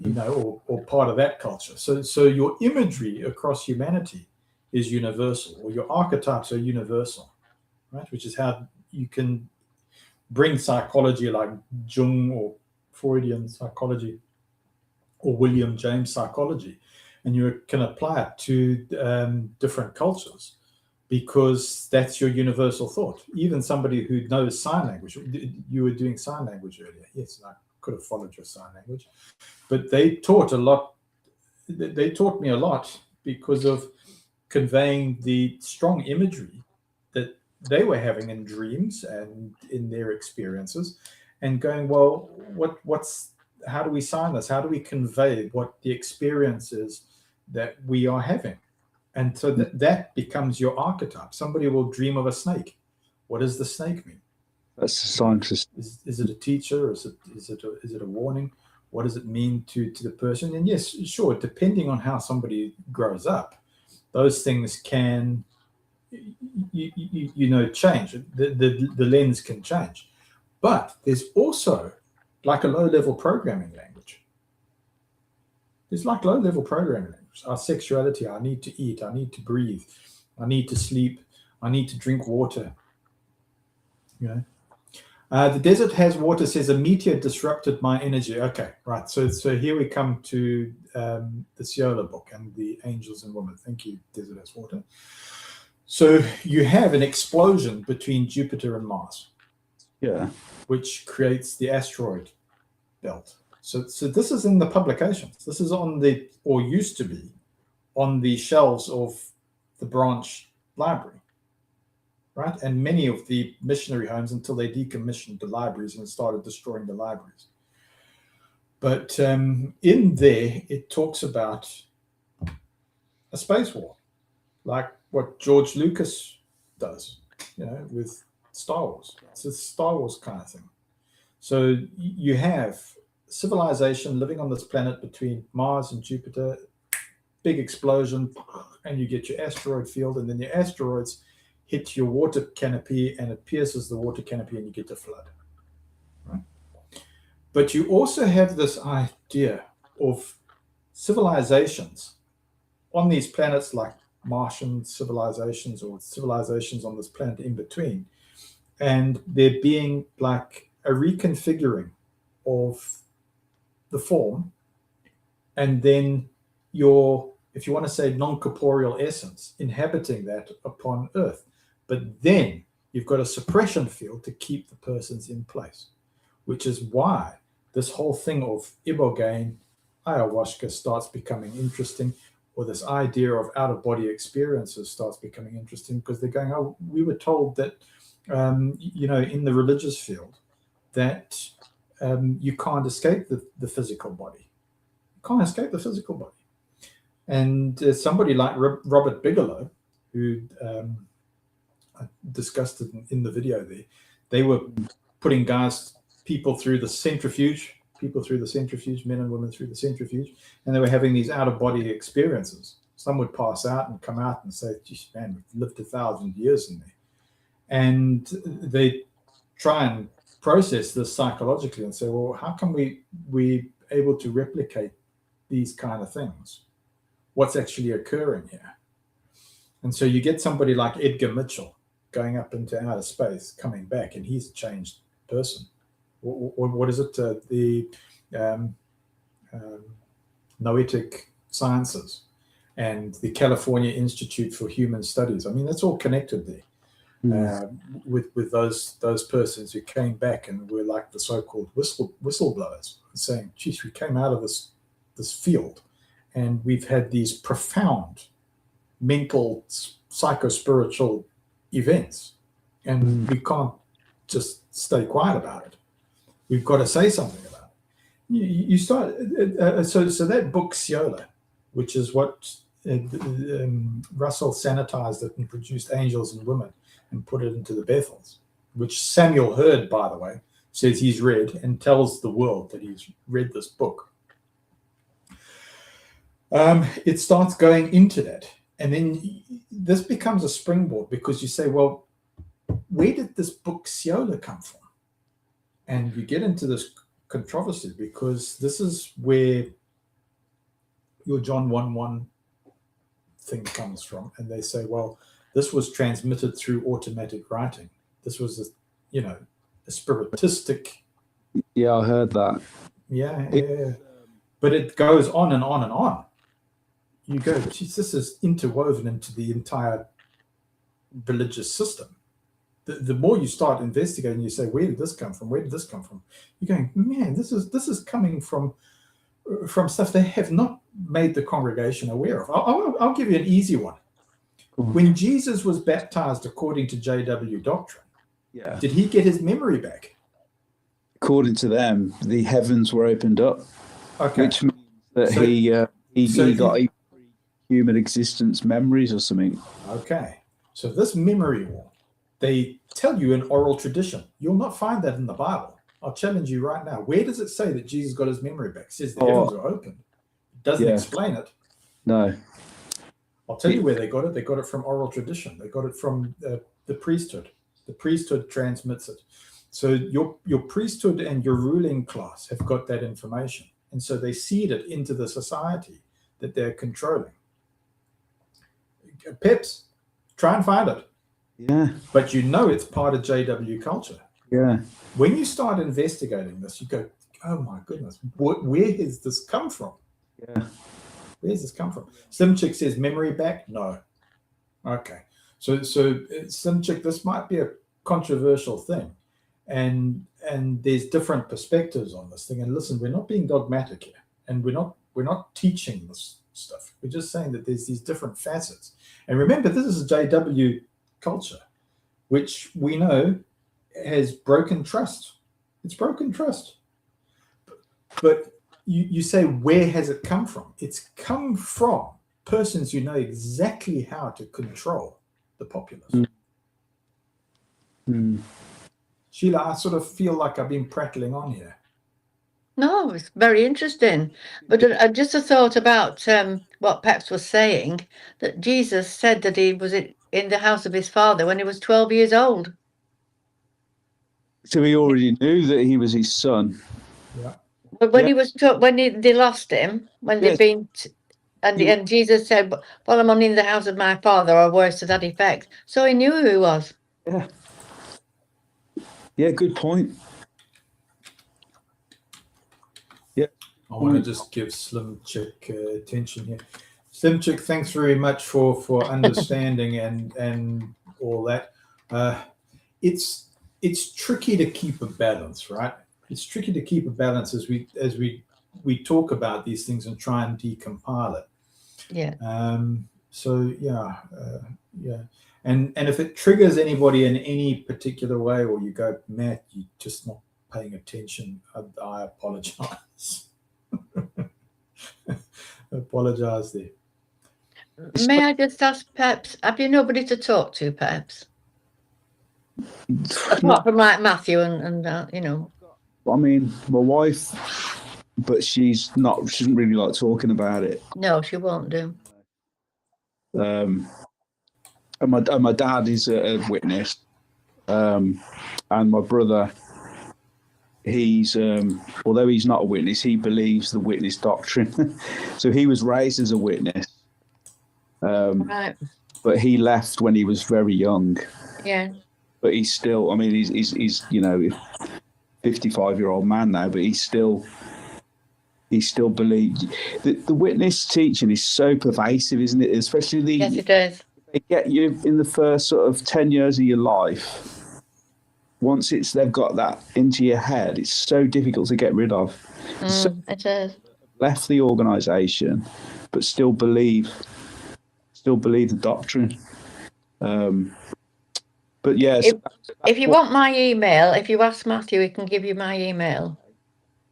or part of that culture. So your imagery across humanity is universal, or your archetypes are universal. Right, which is how you can bring psychology like Jung or Freudian psychology or William James psychology, and you can apply it to different cultures. because that's your universal thought. Even somebody who knows sign language, you were doing sign language earlier. Yes, I could have followed your sign language, but they taught a lot. They taught me a lot because of conveying the strong imagery that they were having in dreams and in their experiences, and going, well, how do we sign this? How do we convey what the experience is that we are having? And so that becomes your archetype. Somebody will dream of a snake. What does the snake mean? That's the scientist. Is it a teacher? Is it a warning? What does it mean to the person? And yes, sure, depending on how somebody grows up, those things can, change. The lens can change. But there's also like a low-level programming language. There's like low-level programming language. Our sexuality, I need to eat, I need to breathe, I need to sleep, I need to drink water. The desert has water, says a meteor disrupted my energy. Okay, right. So here we come to the Siola book and the angels and women. Thank you, desert has water. So you have an explosion between Jupiter and Mars. Yeah. Which creates the asteroid belt. So this is in the publications. This is on the, or used to be, on the shelves of the branch library, right? And many of the missionary homes until they decommissioned the libraries and started destroying the libraries. But in there, it talks about a space war, like what George Lucas does, with Star Wars. It's a Star Wars kind of thing. So you have civilization living on this planet between Mars and Jupiter, big explosion, and you get your asteroid field, and then your asteroids hit your water canopy and it pierces the water canopy and you get the flood. Right? But you also have this idea of civilizations on these planets, like Martian civilizations or civilizations on this planet in between, and there being like a reconfiguring of the form, and then your, if you want to say, non-corporeal essence inhabiting that upon Earth. But then you've got a suppression field to keep the persons in place, which is why this whole thing of Iboga, ayahuasca starts becoming interesting, or this idea of out-of-body experiences starts becoming interesting, because they're going, oh, we were told that, in the religious field, that you can't escape the physical body. You can't escape the physical body. And somebody like Robert Bigelow, who I discussed it in the video there, they were putting people through the centrifuge, men and women through the centrifuge, and they were having these out-of-body experiences. Some would pass out and come out and say, geez, man, we've lived 1,000 years in there. And they try and process this psychologically and say, well, how can we able to replicate these kind of things? What's actually occurring here? And so you get somebody like Edgar Mitchell going up into outer space, coming back, and he's a changed person. What is it? The Noetic Sciences and the California Institute for Human Studies. I mean, that's all connected there. With those persons who came back and were like the so-called whistleblowers, saying, geez, we came out of this field and we've had these profound mental, psycho-spiritual events, and we can't just stay quiet about it. We've got to say something about it. You start, so that book, Siola, which is what Russell sanitized it and produced Angels and Women and put it into the Bethels, which Samuel Hurd, by the way, says he's read and tells the world that he's read this book. It starts going into that. And then this becomes a springboard, because you say, well, where did this book Siola come from? And you get into this controversy, because this is where your John 1:1 thing comes from. And they say, well, this was transmitted through automatic writing. This was, a spiritistic. Yeah, I heard that. Yeah. But it goes on and on and on. You go, geez, this is interwoven into the entire religious system. The more you start investigating, you say, where did this come from? Where did this come from? You're going, man, this is coming from stuff they have not made the congregation aware of. I'll give you an easy one. When Jesus was baptized according to JW doctrine, did he get his memory back? According to them, the heavens were opened up, which means that he got human existence memories or something. Okay, so this memory wall, they tell you in oral tradition. You'll not find that in the Bible. I'll challenge you right now. Where does it say that Jesus got his memory back? It says the heavens were opened. It doesn't explain it. No. I'll tell you where they got it. They got it from oral tradition. They got it from the priesthood. The priesthood transmits it. So your priesthood and your ruling class have got that information. And so they seed it into the society that they're controlling. Peps, try and find it. Yeah. But you know it's part of JW culture. Yeah. When you start investigating this, you go, oh my goodness, where has this come from? Yeah. Where's this come from? Slim Chick says memory back? No. Okay. So Slim Chick, this might be a controversial thing. And there's different perspectives on this thing. And listen, we're not being dogmatic here. And we're not teaching this stuff. We're just saying that there's these different facets. And remember, this is a JW culture, which we know has broken trust. It's broken trust. But you say, where has it come from? It's come from persons who know exactly how to control the populace. Sheila, I sort of feel like I've been prattling on here. No, it's very interesting. But I just a thought about what Peps was saying, that Jesus said that he was in the house of his father when he was 12 years old. So he already knew that he was his son. Yeah. But when they lost him, when they've been, and Jesus said, well, I'm only in the house of my father, or words to that effect. So he knew who he was. Yeah. Yeah, good point. Yeah. I want to just give Slim Chick attention here. Slim Chick, thanks very much for understanding and all that. It's tricky to keep a balance, right? It's tricky to keep a balance as we talk about these things and try and decompile it. Yeah. And if it triggers anybody in any particular way, or you go, Matt, you're just not paying attention, I apologize. I apologize there. May I just ask Peps, have you nobody to talk to, Peps? Apart from like Matthew and you know. I mean, my wife, but she doesn't really like talking about it. No, she won't do. And my dad is a witness, and my brother, he's although he's not a witness, he believes the witness doctrine. So he was raised as a witness, Right. but he left when he was very young. Yeah. But he's still, I mean, he's 55-year-old man now, but he still believes. The witness teaching is so pervasive, isn't it? Especially Yes, it is. They get you in the first sort of 10 years of your life. Once they've got that into your head, it's so difficult to get rid of. So It is. left the organisation, but still believe the doctrine. But yes, if you want my email, if you ask Matthew, he can give you my email.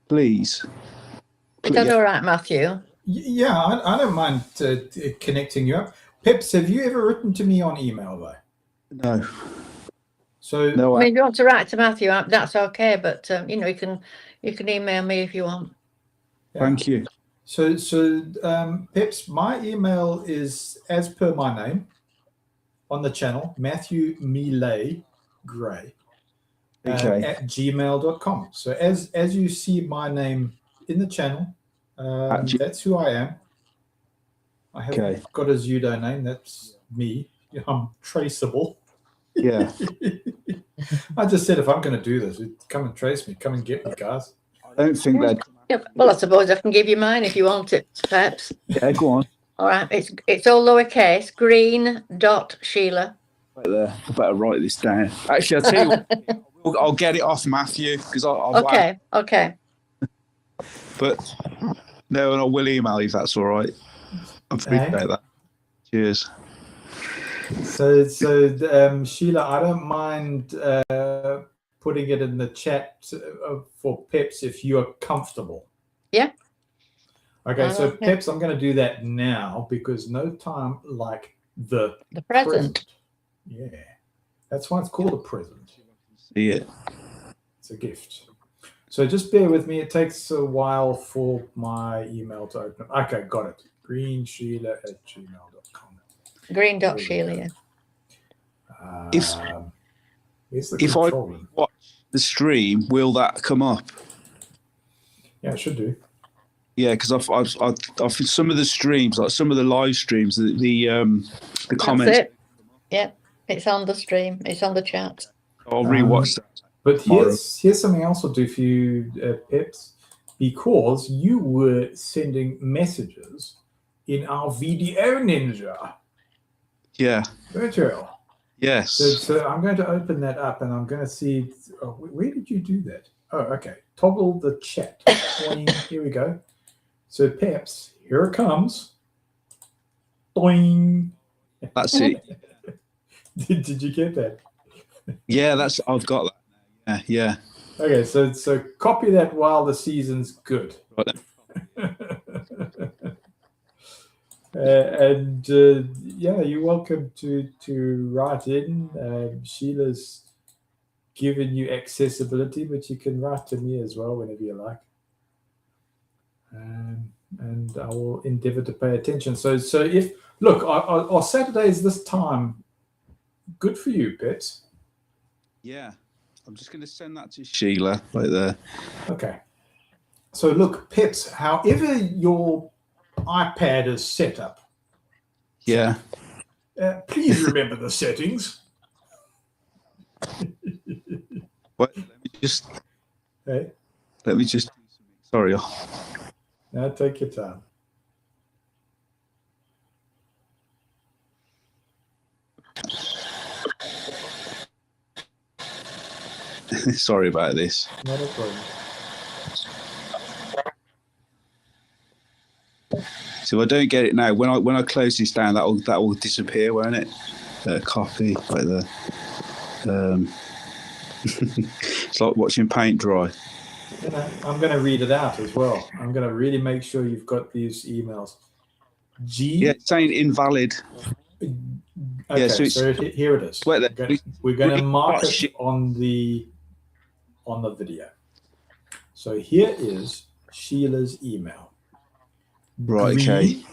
Please. Is that all right, Matthew? Yeah, I don't mind connecting you up. Peps, have you ever written to me on email though? No. So No. I mean, if you want to write to Matthew, that's okay. But you can email me if you want. yeah. Thank you. So Peps, my email is as per my name on the channel, Matthew Millet Gray at gmail.com. So as you see my name in the channel, that's who I am. I haven't got a pseudo name. That's me. I'm traceable. Yeah. I just said if I'm going to do this, come and trace me. Come and get me, guys. I don't think that. Yeah, well, I suppose I can give you mine if you want it, perhaps. Yeah, go on. All right. It's all lowercase. Green.Sheila. Right there. I better write this down. Actually, I'll tell you what, I'll get it off Matthew because I'll Okay. But no, and I will email you if that's all right. I appreciate that. Cheers. So Sheila, I don't mind putting it in the chat for Peps if you're comfortable. Yeah. Okay, so Peps, I'm going to do that now because no time like the present. Yeah, that's why it's called a present. See it. It's a gift. So just bear with me. It takes a while for my email to open up. Okay, got it. greensheila@gmail.com. Green.Sheila. If I watch the stream, will that come up? Yeah, it should do. Yeah, because I've some of the streams, like some of the live streams, the comments. That's it. Yeah, it's on the stream. It's on the chat. I'll rewatch that. But here's something else I'll do for you, Peps, because you were sending messages in our video ninja. Yeah. Virtual. Yes. So I'm going to open that up and I'm going to see. Where did you do that? Oh, okay. Toggle the chat. Here we go. So Peps, here it comes. Boing. That's it. Did you get that? Yeah, I've got that. Yeah. Okay, so copy that while the season's good. Right. Yeah, you're welcome to write in. Sheila's given you accessibility, but you can write to me as well whenever you like. And I will endeavor to pay attention. So if look, are Saturdays this time good for you, Peps? Yeah, I'm just going to send that to Sheila right there. Okay. So look, Peps, however your iPad is set up. Yeah. Please remember the settings. What? Let me just. Hey. Let me just. Sorry. Now take your time. Sorry about this. Not a problem. So I don't get it now. When I close this down, that will disappear, won't it? Copy right there. It's like watching paint dry. You know, I'm going to read it out as well. I'm going to really make sure you've got these emails. Yeah, it's saying invalid. Okay, yeah, so here it is. We're going to mark it on the video. So here is Sheila's email. Right, okay.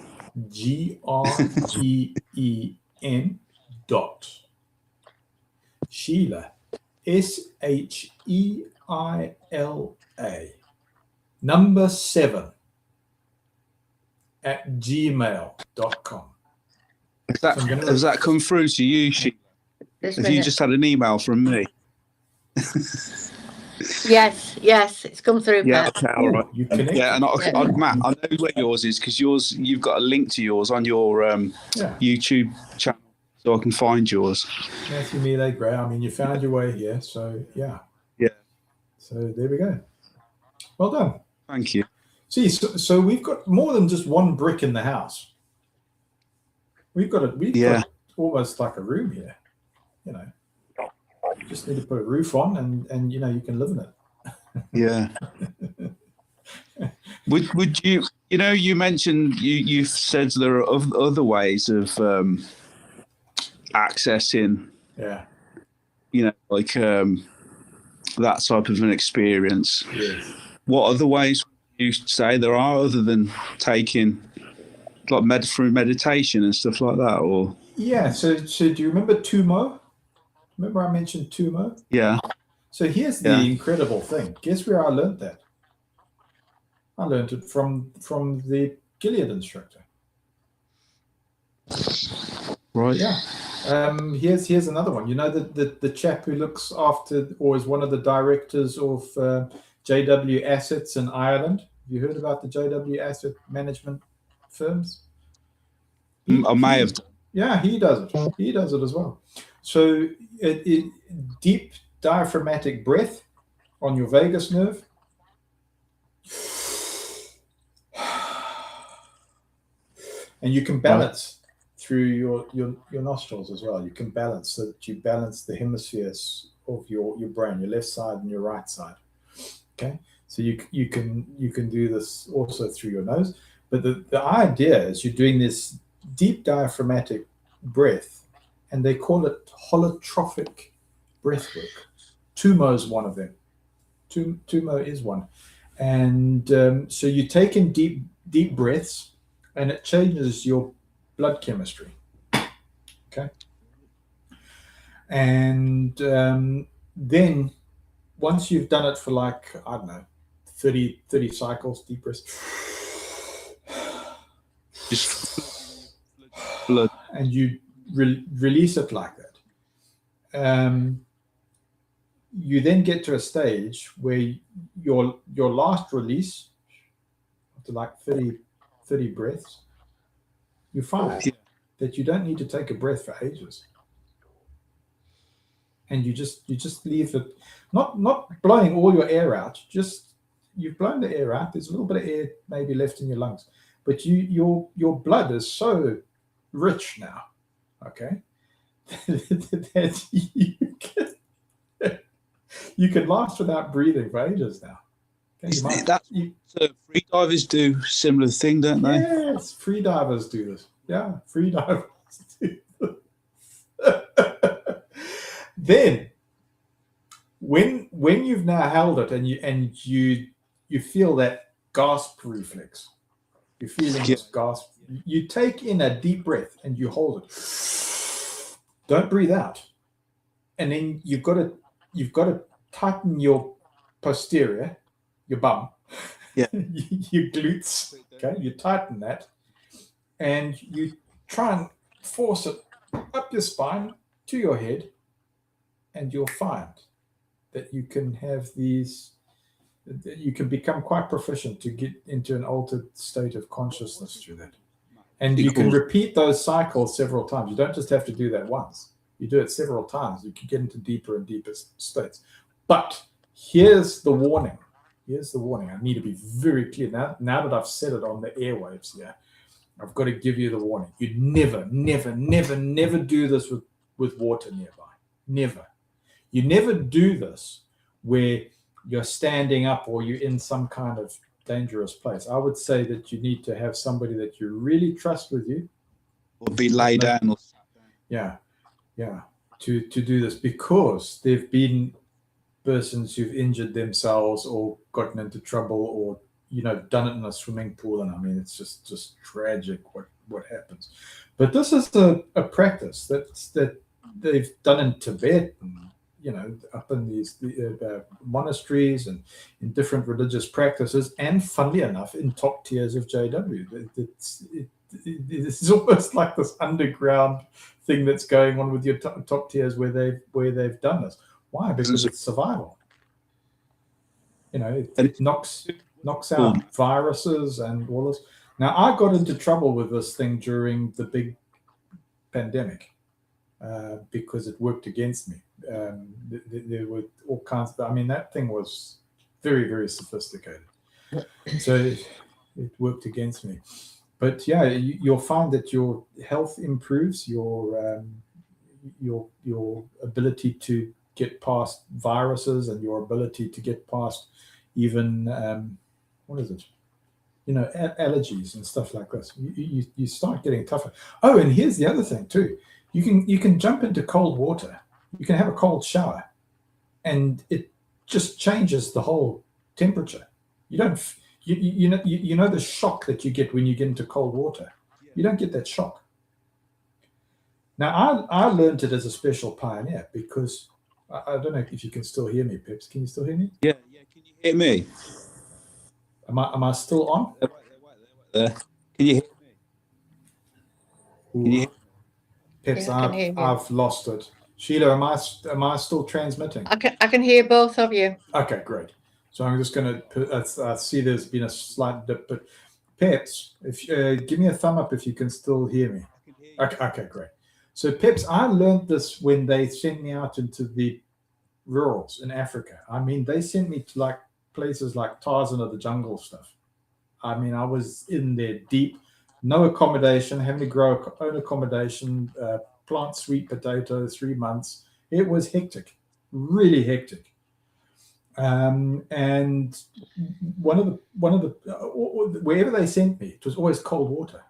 GREEN dot Sheila SHEILA number 7 at gmail.com. Has that come through to you, Sheila? Have you just had an email from me? Yes, it's come through. Yeah, okay, all right. Yeah, and Matt, I know where yours is because you've got a link to yours on your YouTube channel, so I can find yours. Matthew Mealy Gray. I mean, you found your way here, so yeah. So there we go. Well done. Thank you. See, so we've got more than just one brick in the house. We've got almost like a room here. You know, you just need to put a roof on, and you know you can live in it. Yeah. Would you? You know, you mentioned you said there are other ways of accessing. Yeah. You know, like that type of an experience. Yes. What other ways would you say there are other than taking, like through meditation and stuff like that, or? Yeah. So do you remember Tumo? Remember I mentioned Tumo? Yeah. So here's the incredible thing. Guess where I learned that? I learned it from the Gilead instructor. Right. Yeah. Here's another one. You know the chap who looks after or is one of the directors of JW Assets in Ireland. Have you heard about the JW Asset Management firms? I may have. Yeah, he does it. He does it as well. So deep diaphragmatic breath on your vagus nerve. And you can balance through your nostrils as well. You can balance so that you balance the hemispheres of your brain, your left side and your right side. Okay, so you can do this also through your nose. But the idea is you're doing this deep diaphragmatic breath, and they call it holotropic breath work. Tumo is one of them. Tumo is one. And so you take in deep breaths, and it changes your blood chemistry. Okay. And then once you've done it for like, I don't know, 30 cycles, deep breaths, and you release it like that. You then get to a stage where your last release, after like 30 breaths, you find that you don't need to take a breath for ages. And you just leave it, not blowing all your air out, just you've blown the air out, there's a little bit of air maybe left in your lungs, but your blood is so rich now, okay, that you can last without breathing for ages now. Okay, free divers do similar thing, don't they? Yes, free divers do this. Yeah, free divers do this. Then, when you've now held it and you feel that gasp reflex, you're feeling this gasp. You take in a deep breath and you hold it. Don't breathe out, and then you've got to tighten your posterior, your bum, your glutes. Okay, you tighten that, and you try and force it up your spine to your head, and you'll find that you can have these. You can become quite proficient to get into an altered state of consciousness through that. And you can repeat those cycles several times. You don't just have to do that once. You do it several times. You can get into deeper and deeper states. But here's the warning. Here's the warning. I need to be very clear. Now that I've said it on the airwaves here, I've got to give you the warning. You never, never, never, never do this with water nearby. Never. You never do this where you're standing up or you're in some kind of dangerous place. I would say that you need to have somebody that you really trust with you. Or be laid down. Yeah. To do this, because there've been persons who've injured themselves or gotten into trouble or, done it in a swimming pool. And I mean, it's just tragic what happens. But this is a practice that they've done in Tibet and, up in these monasteries and in different religious practices, and funnily enough, in top tiers of JW. It's almost like this underground thing that's going on with your top tiers where they've done this. Why? Because it's survival. It knocks out viruses and all this. Now, I got into trouble with this thing during the big pandemic because it worked against me. There were all kinds of, that thing was very, very sophisticated. So it worked against me. But yeah, you'll find that your health improves, your ability to get past viruses and your ability to get past even, allergies and stuff like this. You start getting tougher. Oh, and here's the other thing too. You can jump into cold water. You can have a cold shower, and it just changes the whole temperature. You don't, you know the shock that you get when you get into cold water. You don't get that shock. Now, I learned it as a special pioneer because I don't know if you can still hear me, Pips. Can you still hear me? Yeah. Can you hear me? Am I still on? There. Can you hear me? Can you hear me? Pips, yeah, I've lost it. Sheila, am I still transmitting? I can hear both of you. Okay, great. So I'm just going to I see there's been a slight dip, but Pips, if give me a thumb up if you can still hear me. Okay, great. So Peps, I learned this when they sent me out into the rurals in Africa. I mean, they sent me to like places like Tarzan of the jungle stuff. I mean, I was in there deep, no accommodation, having to grow own accommodation, plant sweet potato, 3 months. It was hectic, really hectic. And one of the wherever they sent me, it was always cold water.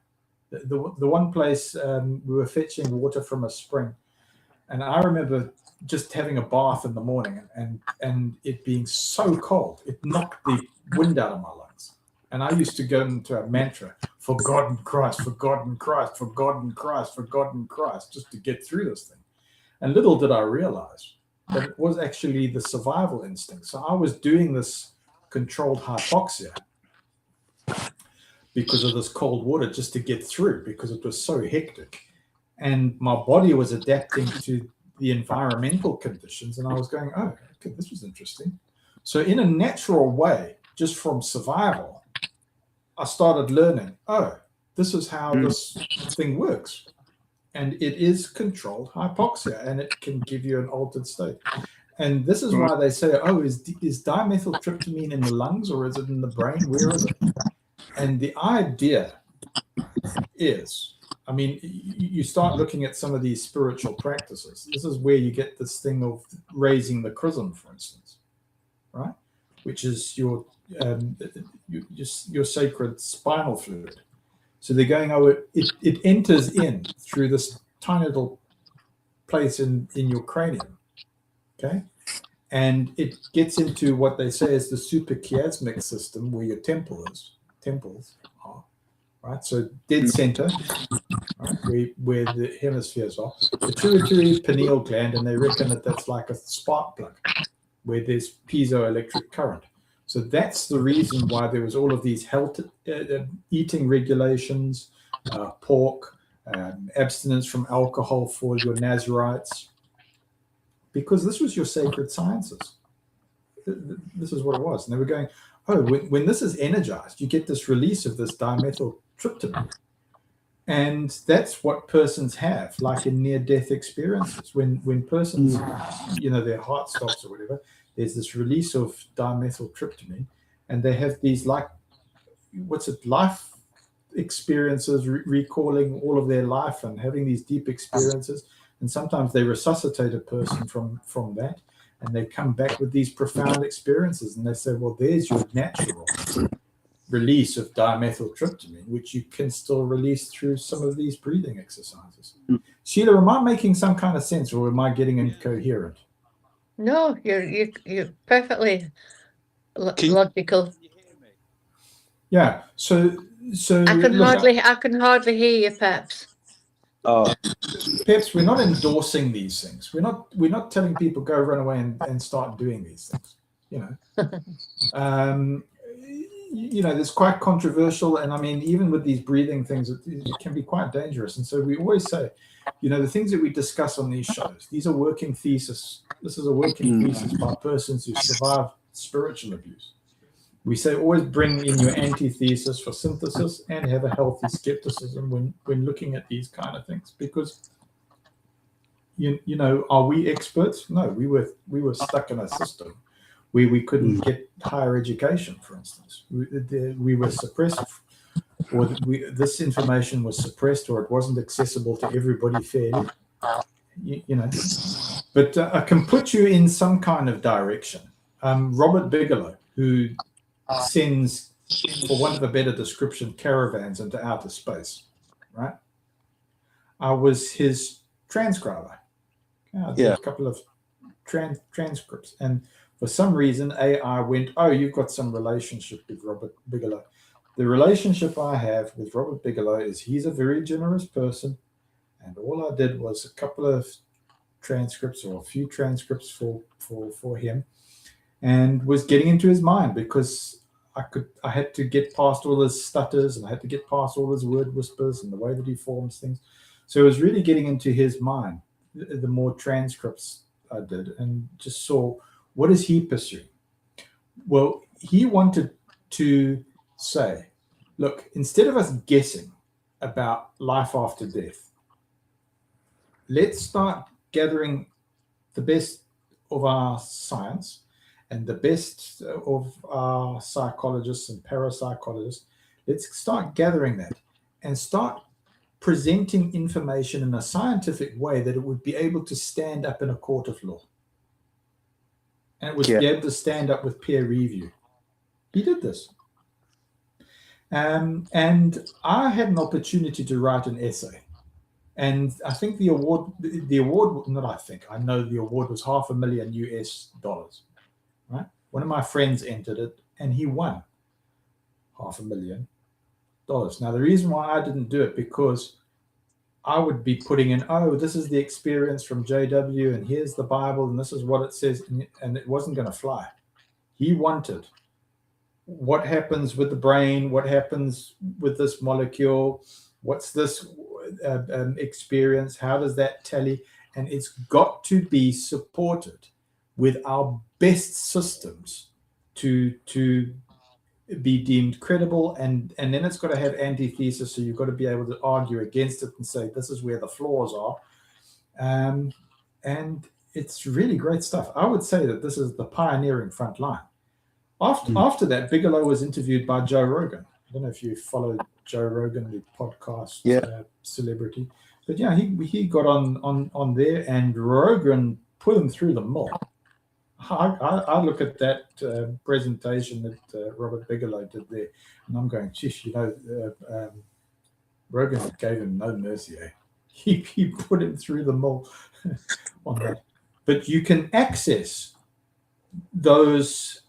The one place we were fetching water from a spring, and I remember just having a bath in the morning and it being so cold, it knocked the wind out of my lungs. And I used to go into a mantra, forgotten Christ, forgotten Christ, forgotten Christ, forgotten Christ, just to get through this thing. And little did I realize that it was actually the survival instinct. So I was doing this controlled hypoxia because of this cold water just to get through, because it was so hectic. And my body was adapting to the environmental conditions. And I was going, oh, okay, this was interesting. So in a natural way, just from survival, I started learning, oh, this is how this thing works. And it is controlled hypoxia, and it can give you an altered state. And this is why they say, oh, is dimethyltryptamine in the lungs or is it in the brain? Where is it? And the idea is, I mean, you start looking at some of these spiritual practices. This is where you get this thing of raising the chrism, for instance, right? Which is your sacred spinal fluid. So they're going, oh, it enters in through this tiny little place in your cranium, okay? And it gets into what they say is the suprachiasmatic system, where your temples are, right? So dead center, right? Where the hemispheres are. The pituitary pineal gland, and they reckon that that's like a spark plug, where there's piezoelectric current. So that's the reason why there was all of these health eating regulations, pork, abstinence from alcohol for your Nazarites, because this was your sacred sciences. This is what it was. And they were going, oh, when this is energized, you get this release of this dimethyltryptamine. And that's what persons have, like in near-death experiences. When persons, their heart stops or whatever, there's this release of dimethyltryptamine, and they have these life experiences, recalling all of their life and having these deep experiences. And sometimes they resuscitate a person from that, and they come back with these profound experiences, and they say, well, there's your natural release of dimethyltryptamine, which you can still release through some of these breathing exercises. Sheila, am I making some kind of sense, or am I getting incoherent? No, you're perfectly logical. Yeah. So I can hardly hear you, Peps. Peps, we're not endorsing these things. We're not telling people go run away and start doing these things. It's quite controversial, and I mean, even with these breathing things, it can be quite dangerous. And so we always say, the things that we discuss on these shows, these are working thesis. This is a working thesis by persons who survived spiritual abuse. We say always bring in your antithesis for synthesis and have a healthy skepticism when looking at these kind of things, because are we experts? No, we were stuck in a system where we couldn't get higher education, for instance. We were suppressed, or this information was suppressed, or it wasn't accessible to everybody fairly. But I can put you in some kind of direction. Robert Bigelow, who sends, for want of a better description, caravans into outer space, right? I was his transcriber. I did a couple of transcripts, and for some reason AI went, oh, you've got some relationship with Robert Bigelow. The relationship I have with Robert Bigelow is he's a very generous person, and all I did was a couple of transcripts, or a few transcripts for him, and was getting into his mind, because I had to get past all his stutters, and I had to get past all his word whispers and the way that he forms things. So it was really getting into his mind, the more transcripts I did, and just saw, what is he pursuing? Well, he wanted to say, look, instead of us guessing about life after death, let's start gathering the best of our science and the best of our psychologists and parapsychologists. Let's start gathering that and start presenting information in a scientific way that it would be able to stand up in a court of law. And it would be able to stand up with peer review. He did this. And I had an opportunity to write an essay. And I think the award, not I think, I know the award was $500,000 US, right? One of my friends entered it and he won $500,000. Now, the reason why I didn't do it, because I would be putting in, oh, this is the experience from JW and here's the Bible and this is what it says, and it wasn't going to fly. He wanted what happens with the brain, what happens with this molecule, what's this experience, how does that tally? And it's got to be supported with our best systems to be deemed credible, and then it's got to have antithesis, so you've got to be able to argue against it and say this is where the flaws are, and it's really great stuff. I would say that this is the pioneering front line. After that, Bigelow was interviewed by Joe Rogan. I don't know if you follow Joe Rogan, the podcast celebrity, but yeah, he got on there, and Rogan put him through the mill. I look at that presentation that Robert Bigelow did there, and I'm going, geez, Rogan gave him no mercy. Eh? He put him through the mill on that. But you can access those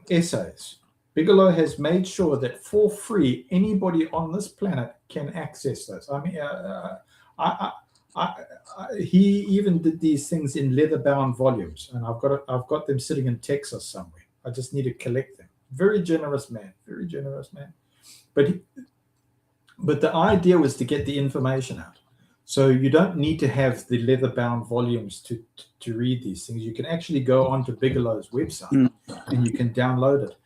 essays. Bigelow has made sure that for free, anybody on this planet can access those. I mean, he even did these things in leather-bound volumes, and I've got them sitting in Texas somewhere. I just need to collect them. Very generous man, very generous man. But the idea was to get the information out. So you don't need to have the leather-bound volumes to read these things. You can actually go onto Bigelow's website and you can download it.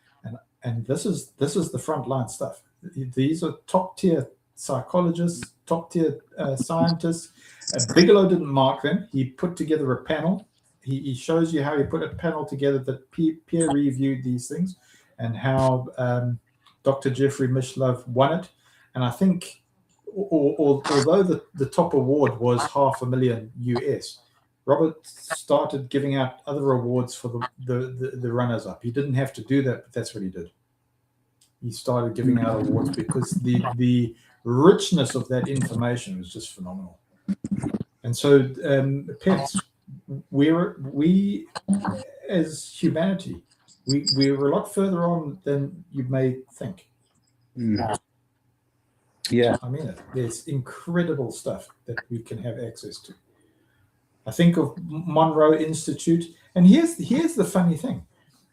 And this is the frontline stuff. These are top-tier psychologists, top-tier scientists. Bigelow didn't mark them. He put together a panel. He shows you how he put a panel together that peer reviewed these things, and how Dr. Jeffrey Mishlove won it. And I think, although the top award was $500,000 US, Robert started giving out other awards for the runners-up. He didn't have to do that, but that's what he did. He started giving out awards because the richness of that information was just phenomenal. And so, pets, we as humanity, we're a lot further on than you may think. Yeah, I mean it. There's incredible stuff that we can have access to. I think of Monroe Institute, and here's the funny thing.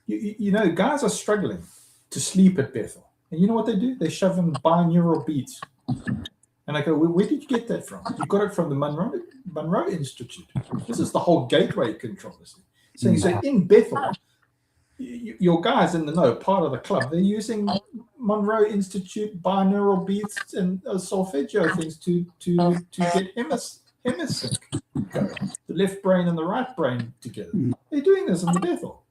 You know, guys are struggling to sleep at Bethel, and you know what they do? They shove in binaural beats. And I go, where did you get that from? You got it from the Monroe Institute. This is the whole gateway controversy. So in Bethel, your guys in the know, part of the club, they're using Monroe Institute binaural beats and solfeggio things to get hemisync going, the left brain and the right brain together. They're doing this in the Bethel.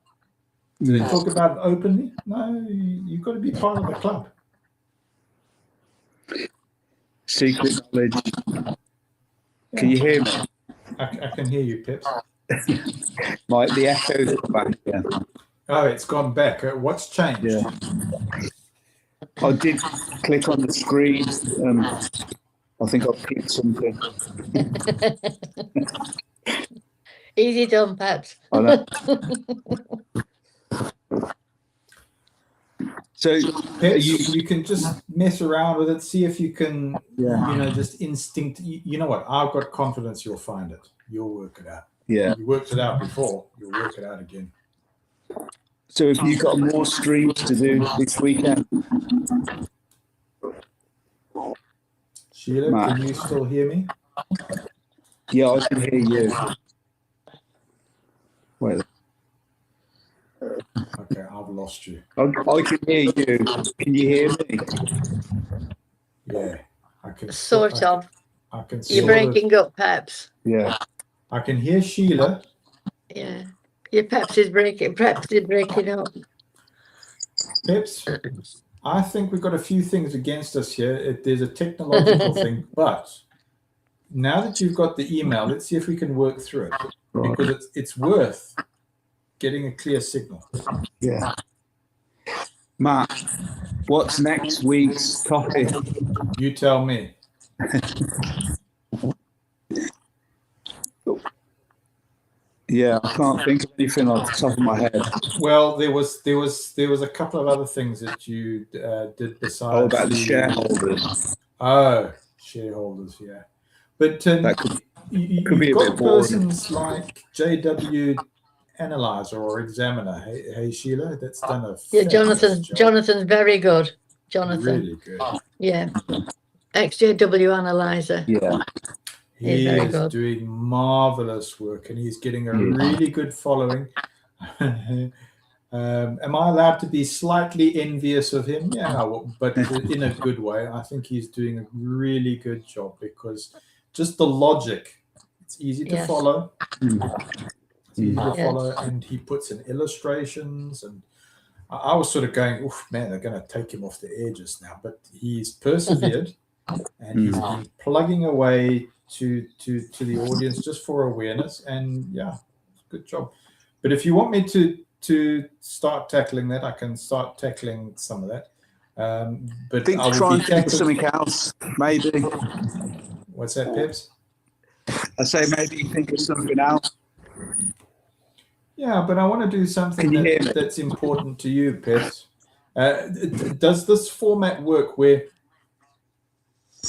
Do they talk about it openly? No, you've got to be part of the club. Secret knowledge. Can you hear me? I can hear you, Pips. The echoes are back again. Oh, it's gone back. What's changed? Yeah. I did click on the screen. I think I clicked something. Easy done, Pat. I know. So you can just mess around with it, see if you can, just instinct. You know what? I've got confidence you'll find it. You'll work it out. Yeah. You worked it out before. You'll work it out again. So have you got more streams to do this weekend? Sheila, Matt, can you still hear me? Yeah, I can hear you. Wait. Okay, I've lost you. I can hear you. Can you hear me? Yeah, I can. Sort of. I can see You're breaking up, Peps. Yeah. I can hear Sheila. Yeah. Your Peps is breaking up. Peps, I think we've got a few things against us here. There's a technological thing, but now that you've got the email, let's see if we can work through it, because it's worth getting a clear signal. Yeah. Matt, what's next week's topic? You tell me. Yeah, I can't think of anything off the top of my head. Well, there was a couple of other things that you did besides. Oh, about the shareholders. Oh, shareholders, yeah. But you've got persons like JW Analyzer or Examiner. Hey Sheila, that's done a Jonathan's job. Jonathan's very good. Jonathan. Really good. Yeah. XJW Analyzer. Yeah. He is doing marvelous work, and he's getting a really good following. Am I allowed to be slightly envious of him? Yeah, but in a good way. I think he's doing a really good job, because just the logic, it's easy to follow. It's easy to follow, and he puts in illustrations, and I was sort of going, oof, man, they're going to take him off the edges now. But he's persevered, and he's been plugging away to the audience just for awareness, and yeah, good job. But if you want me to start tackling that, I can start tackling some of that. But I will try and think of something else, maybe. What's that, Pips? I say maybe think of something else. Yeah, but I want to do something that's important to you, Pips. Does this format work where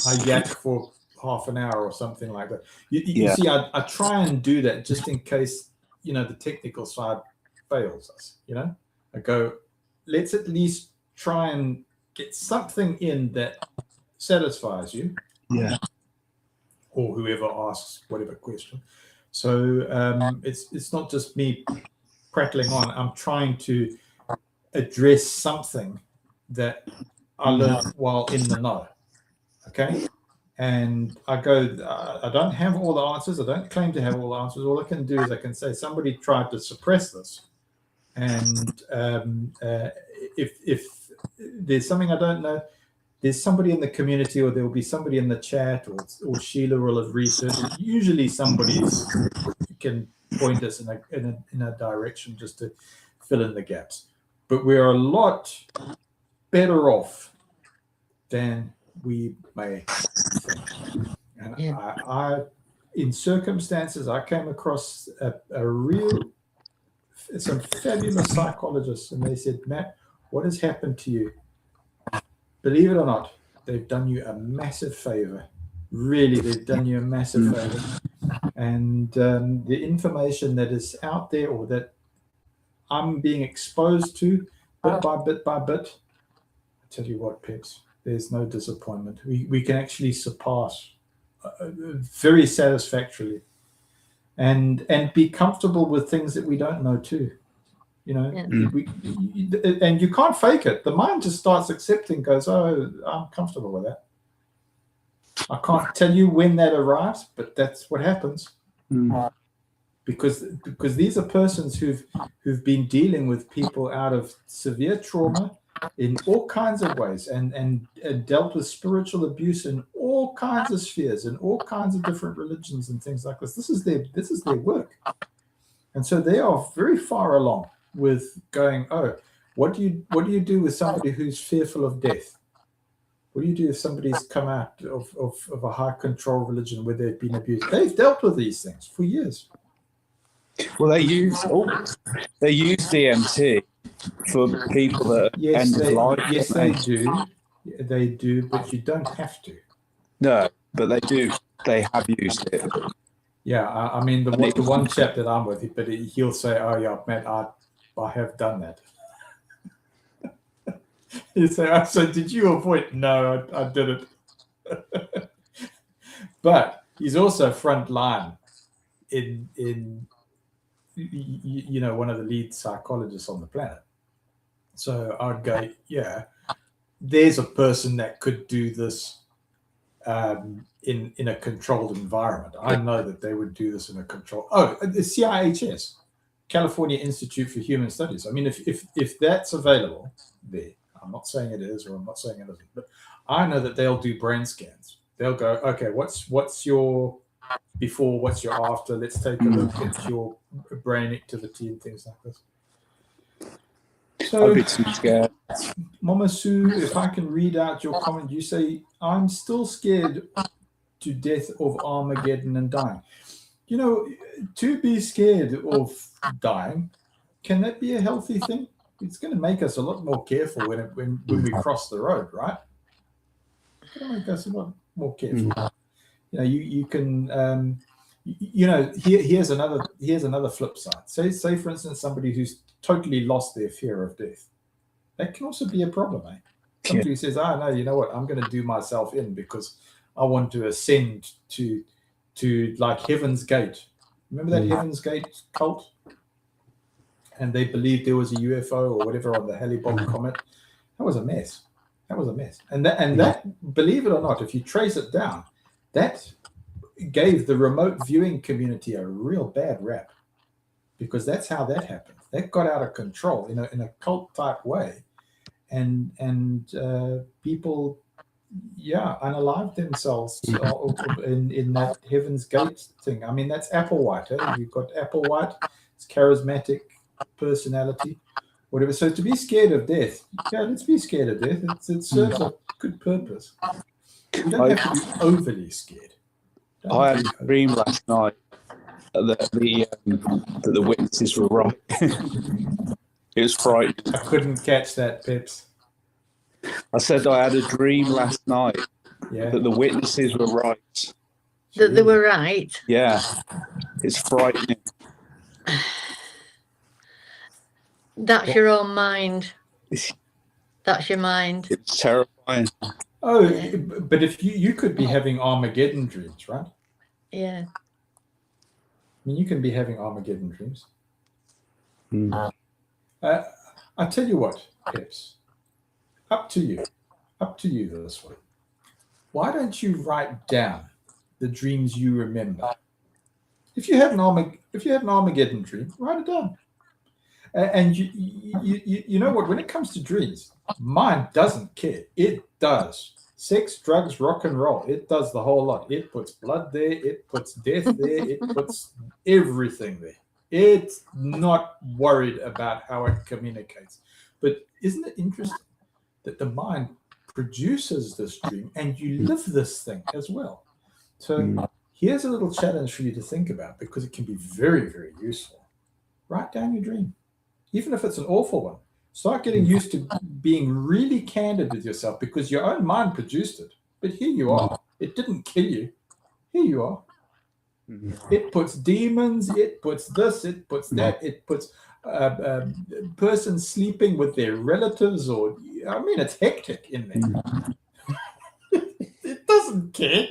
I yak for half an hour or something like that? You see, I try and do that just in case, the technical side fails us. I go, let's at least try and get something in that satisfies you. Yeah. Or whoever asks whatever question. So it's not just me prattling on. I'm trying to address something that I learned while in the know. Okay. And I go, I don't have all the answers. I don't claim to have all the answers. All I can do is I can say somebody tried to suppress this. And if there's something I don't know, there's somebody in the community, or there will be somebody in the chat, or Sheila will have researched. Usually somebody can point us in a direction just to fill in the gaps. But we're a lot better off than we may think. And I in circumstances, I came across some fabulous psychologists, and they said, Matt, what has happened to you? Believe it or not, they've done you a massive favor. Really, they've done you a massive favor. And the information that is out there, or that I'm being exposed to bit by bit, I tell you what, Pips, there's no disappointment. We can actually surpass very satisfactorily, and be comfortable with things that we don't know too. And you can't fake it. The mind just starts accepting, goes, oh, I'm comfortable with that. I can't tell you when that arrives, but that's what happens. Because these are persons who've been dealing with people out of severe trauma in all kinds of ways, and dealt with spiritual abuse in all kinds of spheres, in all kinds of different religions and things like this. This is their work. And so they are very far along with going, oh, what do you do with somebody who's fearful of death? What do you do if somebody's come out of a high control religion where they've been abused? They've dealt with these things for years. Well, they use DMT for people that end of life. Yes, they do. They do, but you don't have to. No, but they do. They have used it. Yeah, I mean, the one chap that I'm with, but he'll say, oh, yeah, Matt, I have done that. You say, so did you avoid? No, I didn't. But he's also front line in one of the lead psychologists on the planet. So I'd go, yeah, there's a person that could do this in a controlled environment. I know that they would do this in a control. Oh, the CIHS, California Institute for Human Studies. I mean, if that's available there, I'm not saying it is, or I'm not saying it isn't, but I know that they'll do brain scans. They'll go, okay, what's your before, what's your after? Let's take a look at your brain activity and things like this. So, I'd be too scared. Mama Sue, if I can read out your comment, you say, I'm still scared to death of Armageddon and dying. You know, to be scared of dying, can that be a healthy thing? It's going to make us a lot more careful when we cross the road, right? It's going to make us a lot more careful. You know, you can, you know, here's another flip side. Say for instance, somebody who's totally lost their fear of death. That can also be a problem, eh? Somebody who says, no, you know what, I'm going to do myself in because I want to ascend to like Heaven's Gate. Remember that Heaven's Gate cult? And they believed there was a UFO or whatever on the Hale-Bopp comet. That was a mess. That was a mess. And that, believe it or not, if you trace it down, that gave the remote viewing community a real bad rap, because that's how that happened. That got out of control in a cult type way, and people, unalived themselves in that Heaven's Gate thing. I mean, that's Applewhite. Eh? You've got Applewhite. It's charismatic personality, whatever. So to be scared of death, let's be scared of death. It serves a good purpose. You don't have to be overly scared. I had a dream last night that the witnesses were right. It was frightening. I couldn't catch that, Pips. I said I had a dream last night that the witnesses were right. That they were right? Yeah. It's frightening. That's your own mind. That's your mind. It's terrifying. Oh, but if you could be having Armageddon dreams, right? Yeah. I mean, you can be having Armageddon dreams. I tell you what, Peps, up to you this way. Why don't you write down the dreams you remember? If you have an Armageddon dream, write it down. And you know what? When it comes to dreams, mine doesn't care. It does. Sex, drugs, rock and roll. It does the whole lot. It puts blood there. It puts death there. It puts everything there. It's not worried about how it communicates. But isn't it interesting that the mind produces this dream and you live this thing as well? So here's a little challenge for you to think about, because it can be very, very useful. Write down your dream, even if it's an awful one. Start getting used to being really candid with yourself, because your own mind produced it. But here you are. It didn't kill you. Here you are. It puts demons, it puts this, it puts that, it puts persons sleeping with their relatives, or, I mean, it's hectic in there. It doesn't care,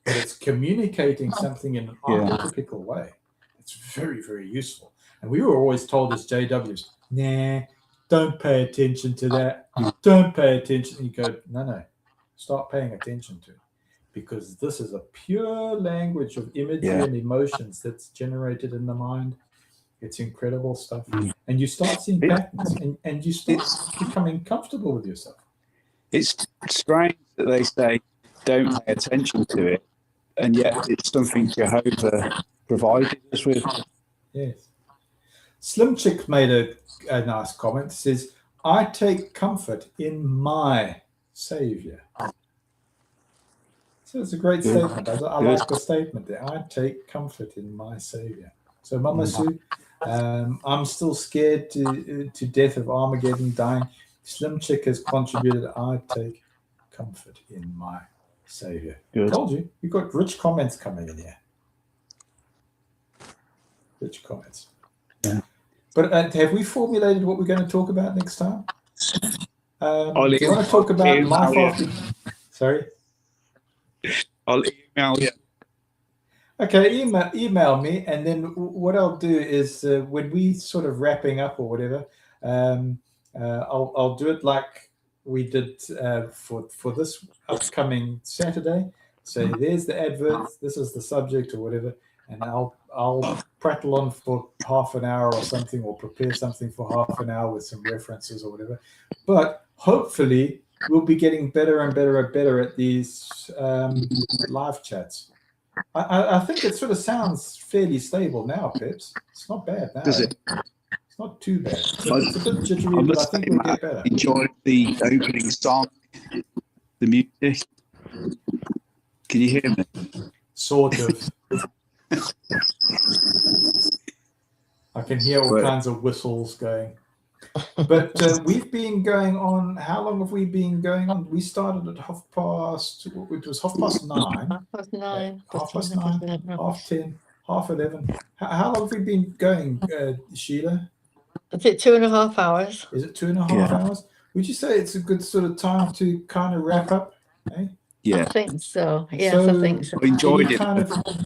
but it's communicating something in an archetypical way. It's very, very useful. And we were always told as JWs, nah, don't pay attention to that. Don't pay attention. And you go, no, start paying attention to it. Because this is a pure language of imagery and emotions that's generated in the mind. It's incredible stuff. And you start seeing patterns, and you start becoming comfortable with yourself. It's strange that they say don't pay attention to it, and yet it's something Jehovah provided us with. Yes. Slim Chick made a nice comment. It says, I take comfort in my Savior. So it's a great statement. I like the statement there. I take comfort in my Savior. So Mama Sue, I'm still scared to death of Armageddon, dying. Slim Chick has contributed, I take comfort in my Savior. Good. Told you, you've got rich comments coming in here. Rich comments. Yeah. But have we formulated what we're going to talk about next time? Do you want to talk about life after? Sorry? I'll email you. Okay, email me, and then what I'll do is when we sort of wrapping up or whatever, I'll do it like we did for this upcoming Saturday. say, there's the advert, this is the subject or whatever, and I'll prattle on for half an hour or something, or prepare something for half an hour with some references or whatever. But hopefully we'll be getting better and better and better at these live chats. I think it sort of sounds fairly stable now, Pips. It's not bad now. Does it? It's not too bad. It's a bit jittery, but I think we'll get better. Enjoyed the opening song, the music. Can you hear me? Sort of. I can hear all kinds of whistles going. But we've been going on. How long have we been going on? We started at 9:30. It was 9:30. 9:30. 9:30. 10:30. 11:30. How long have we been going, Sheila? Is it 2.5 hours? Is it 2.5 hours? Would you say it's a good sort of time to kind of wrap up? Eh? Yeah, I think so. Yes, So, I think so. I enjoyed it.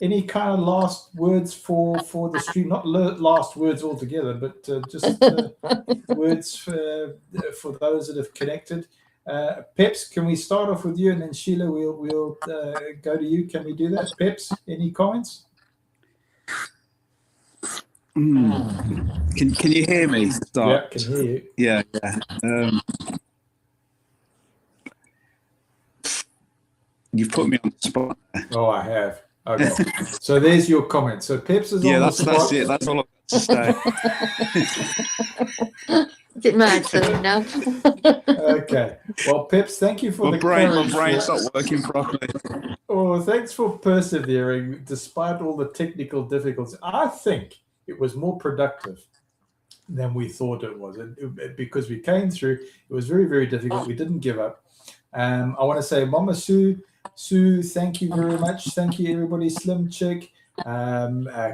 Any kind of last words for the stream? Not last words altogether, but just words for those that have connected. Peps, can we start off with you, and then Sheila, we'll go to you. Can we do that? Peps, any comments? Can you hear me? Yeah, can hear you. Yeah. You've put me on the spot. Oh, I have. Okay. So there's your comment. So Peps is on the spot. That's it. That's all I've got to say. Is it my turn now? Okay. Well, Peps, thank you for My brain's not working properly. Oh, thanks for persevering despite all the technical difficulties. I think it was more productive than we thought it was, because we came through. It was very, very difficult. We didn't give up. I want to say, Mama Sue, thank you very much. Thank you, everybody. Slim Chick,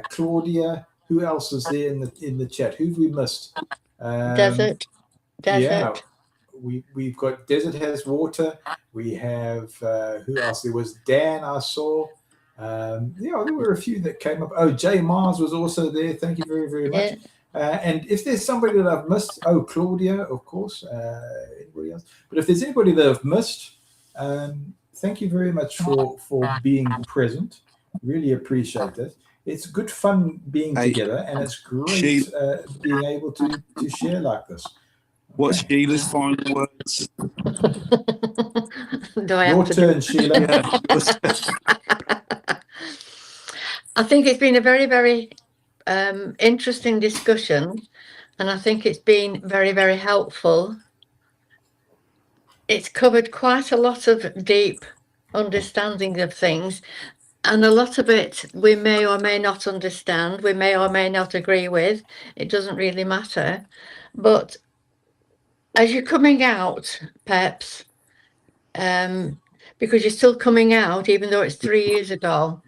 Claudia. Who else is there in the chat? Who've we missed? Desert. Yeah, we've got Desert Has Water. We have who else? There was Dan. I saw. There were a few that came up. Oh, Jay Mars was also there. Thank you very, very much. And if there's somebody that I've missed, Claudia, of course. Anybody else? But if there's anybody that I've missed, thank you very much for being present. Really appreciate it. It's good fun being together, and it's great being able to share like this. What's Sheila's final words? Your turn, Sheila. I think it's been a very, very interesting discussion, and I think it's been very, very helpful. It's covered quite a lot of deep understanding of things, and a lot of it we may or may not understand, we may or may not agree with. It doesn't really matter. But as you're coming out, Peps, because you're still coming out, even though it's 3 years ago,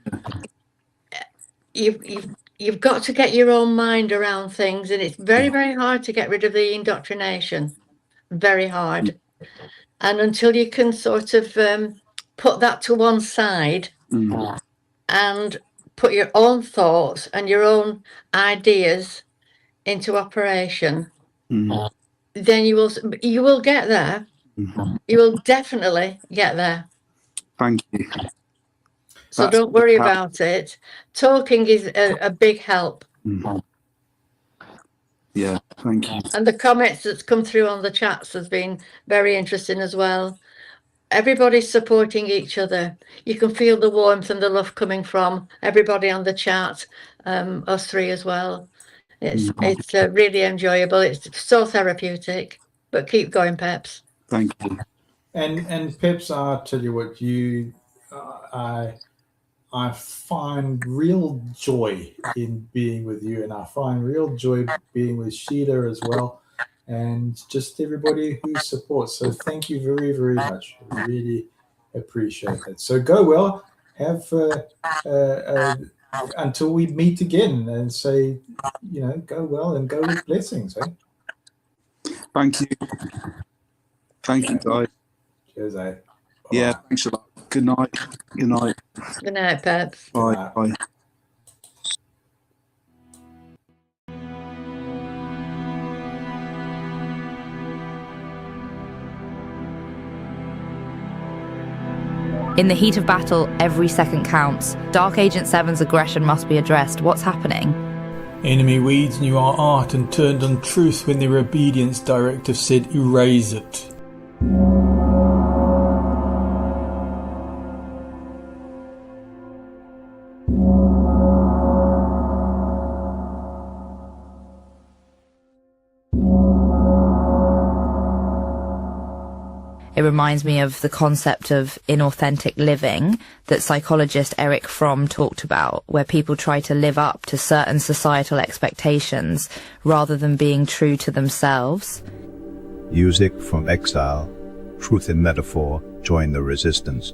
you've got to get your own mind around things, and it's very, very hard to get rid of the indoctrination. Very hard. And until you can sort of put that to one side and put your own thoughts and your own ideas into operation, then you will get there. You will definitely get there. Thank you. So don't worry about it. Talking is a big help. Yeah, thank you. And the comments that's come through on the chats has been very interesting as well. Everybody's supporting each other. You can feel the warmth and the love coming from everybody on the chat, us three as well. It's really enjoyable. It's so therapeutic. But keep going, Peps. Thank you. And Peps, I'll tell you what, I find real joy in being with you, and I find real joy being with Sheila as well, and just everybody who supports. So thank you very, very much. I really appreciate that. So go well. Have until we meet again, and say, go well and go with blessings. Thank you. Thank you, guys. Cheers, eh? Yeah, thanks a lot. Good night. Good night. Good night, Peps. Bye. Bye. In the heat of battle, every second counts. Dark Agent 7's aggression must be addressed. What's happening? Enemy weeds knew our art and turned on truth when their obedience directive said erase it. It reminds me of the concept of inauthentic living that psychologist Eric Fromm talked about, where people try to live up to certain societal expectations rather than being true to themselves. Music from exile, truth in metaphor, join the resistance.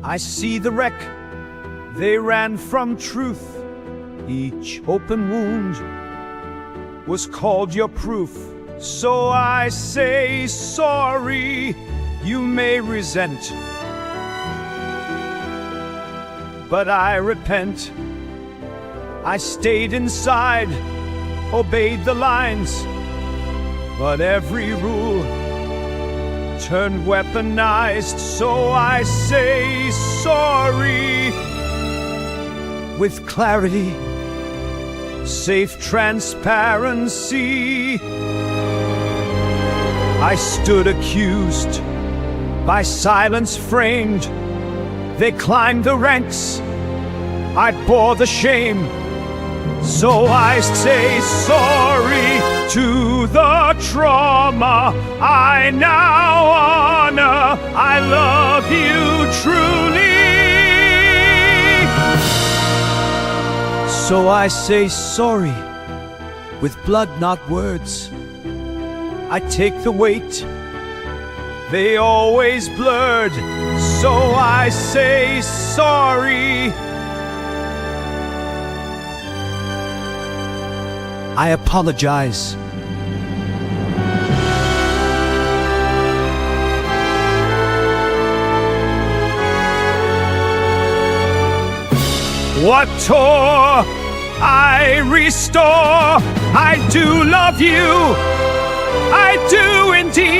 I see the wreck, they ran from truth. Each open wound was called your proof. So I say sorry, you may resent, but I repent. I stayed inside, obeyed the lines, but every rule turned weaponized, so I say sorry. With clarity, safe transparency, I stood accused, by silence framed. They climbed the ranks, I bore the shame. So I say sorry to the trauma I now honor. I love you truly. So I say sorry with blood, not words. I take the weight, they always blurred. So I say sorry. I apologize. What tore, I restore. I do love you, I do indeed.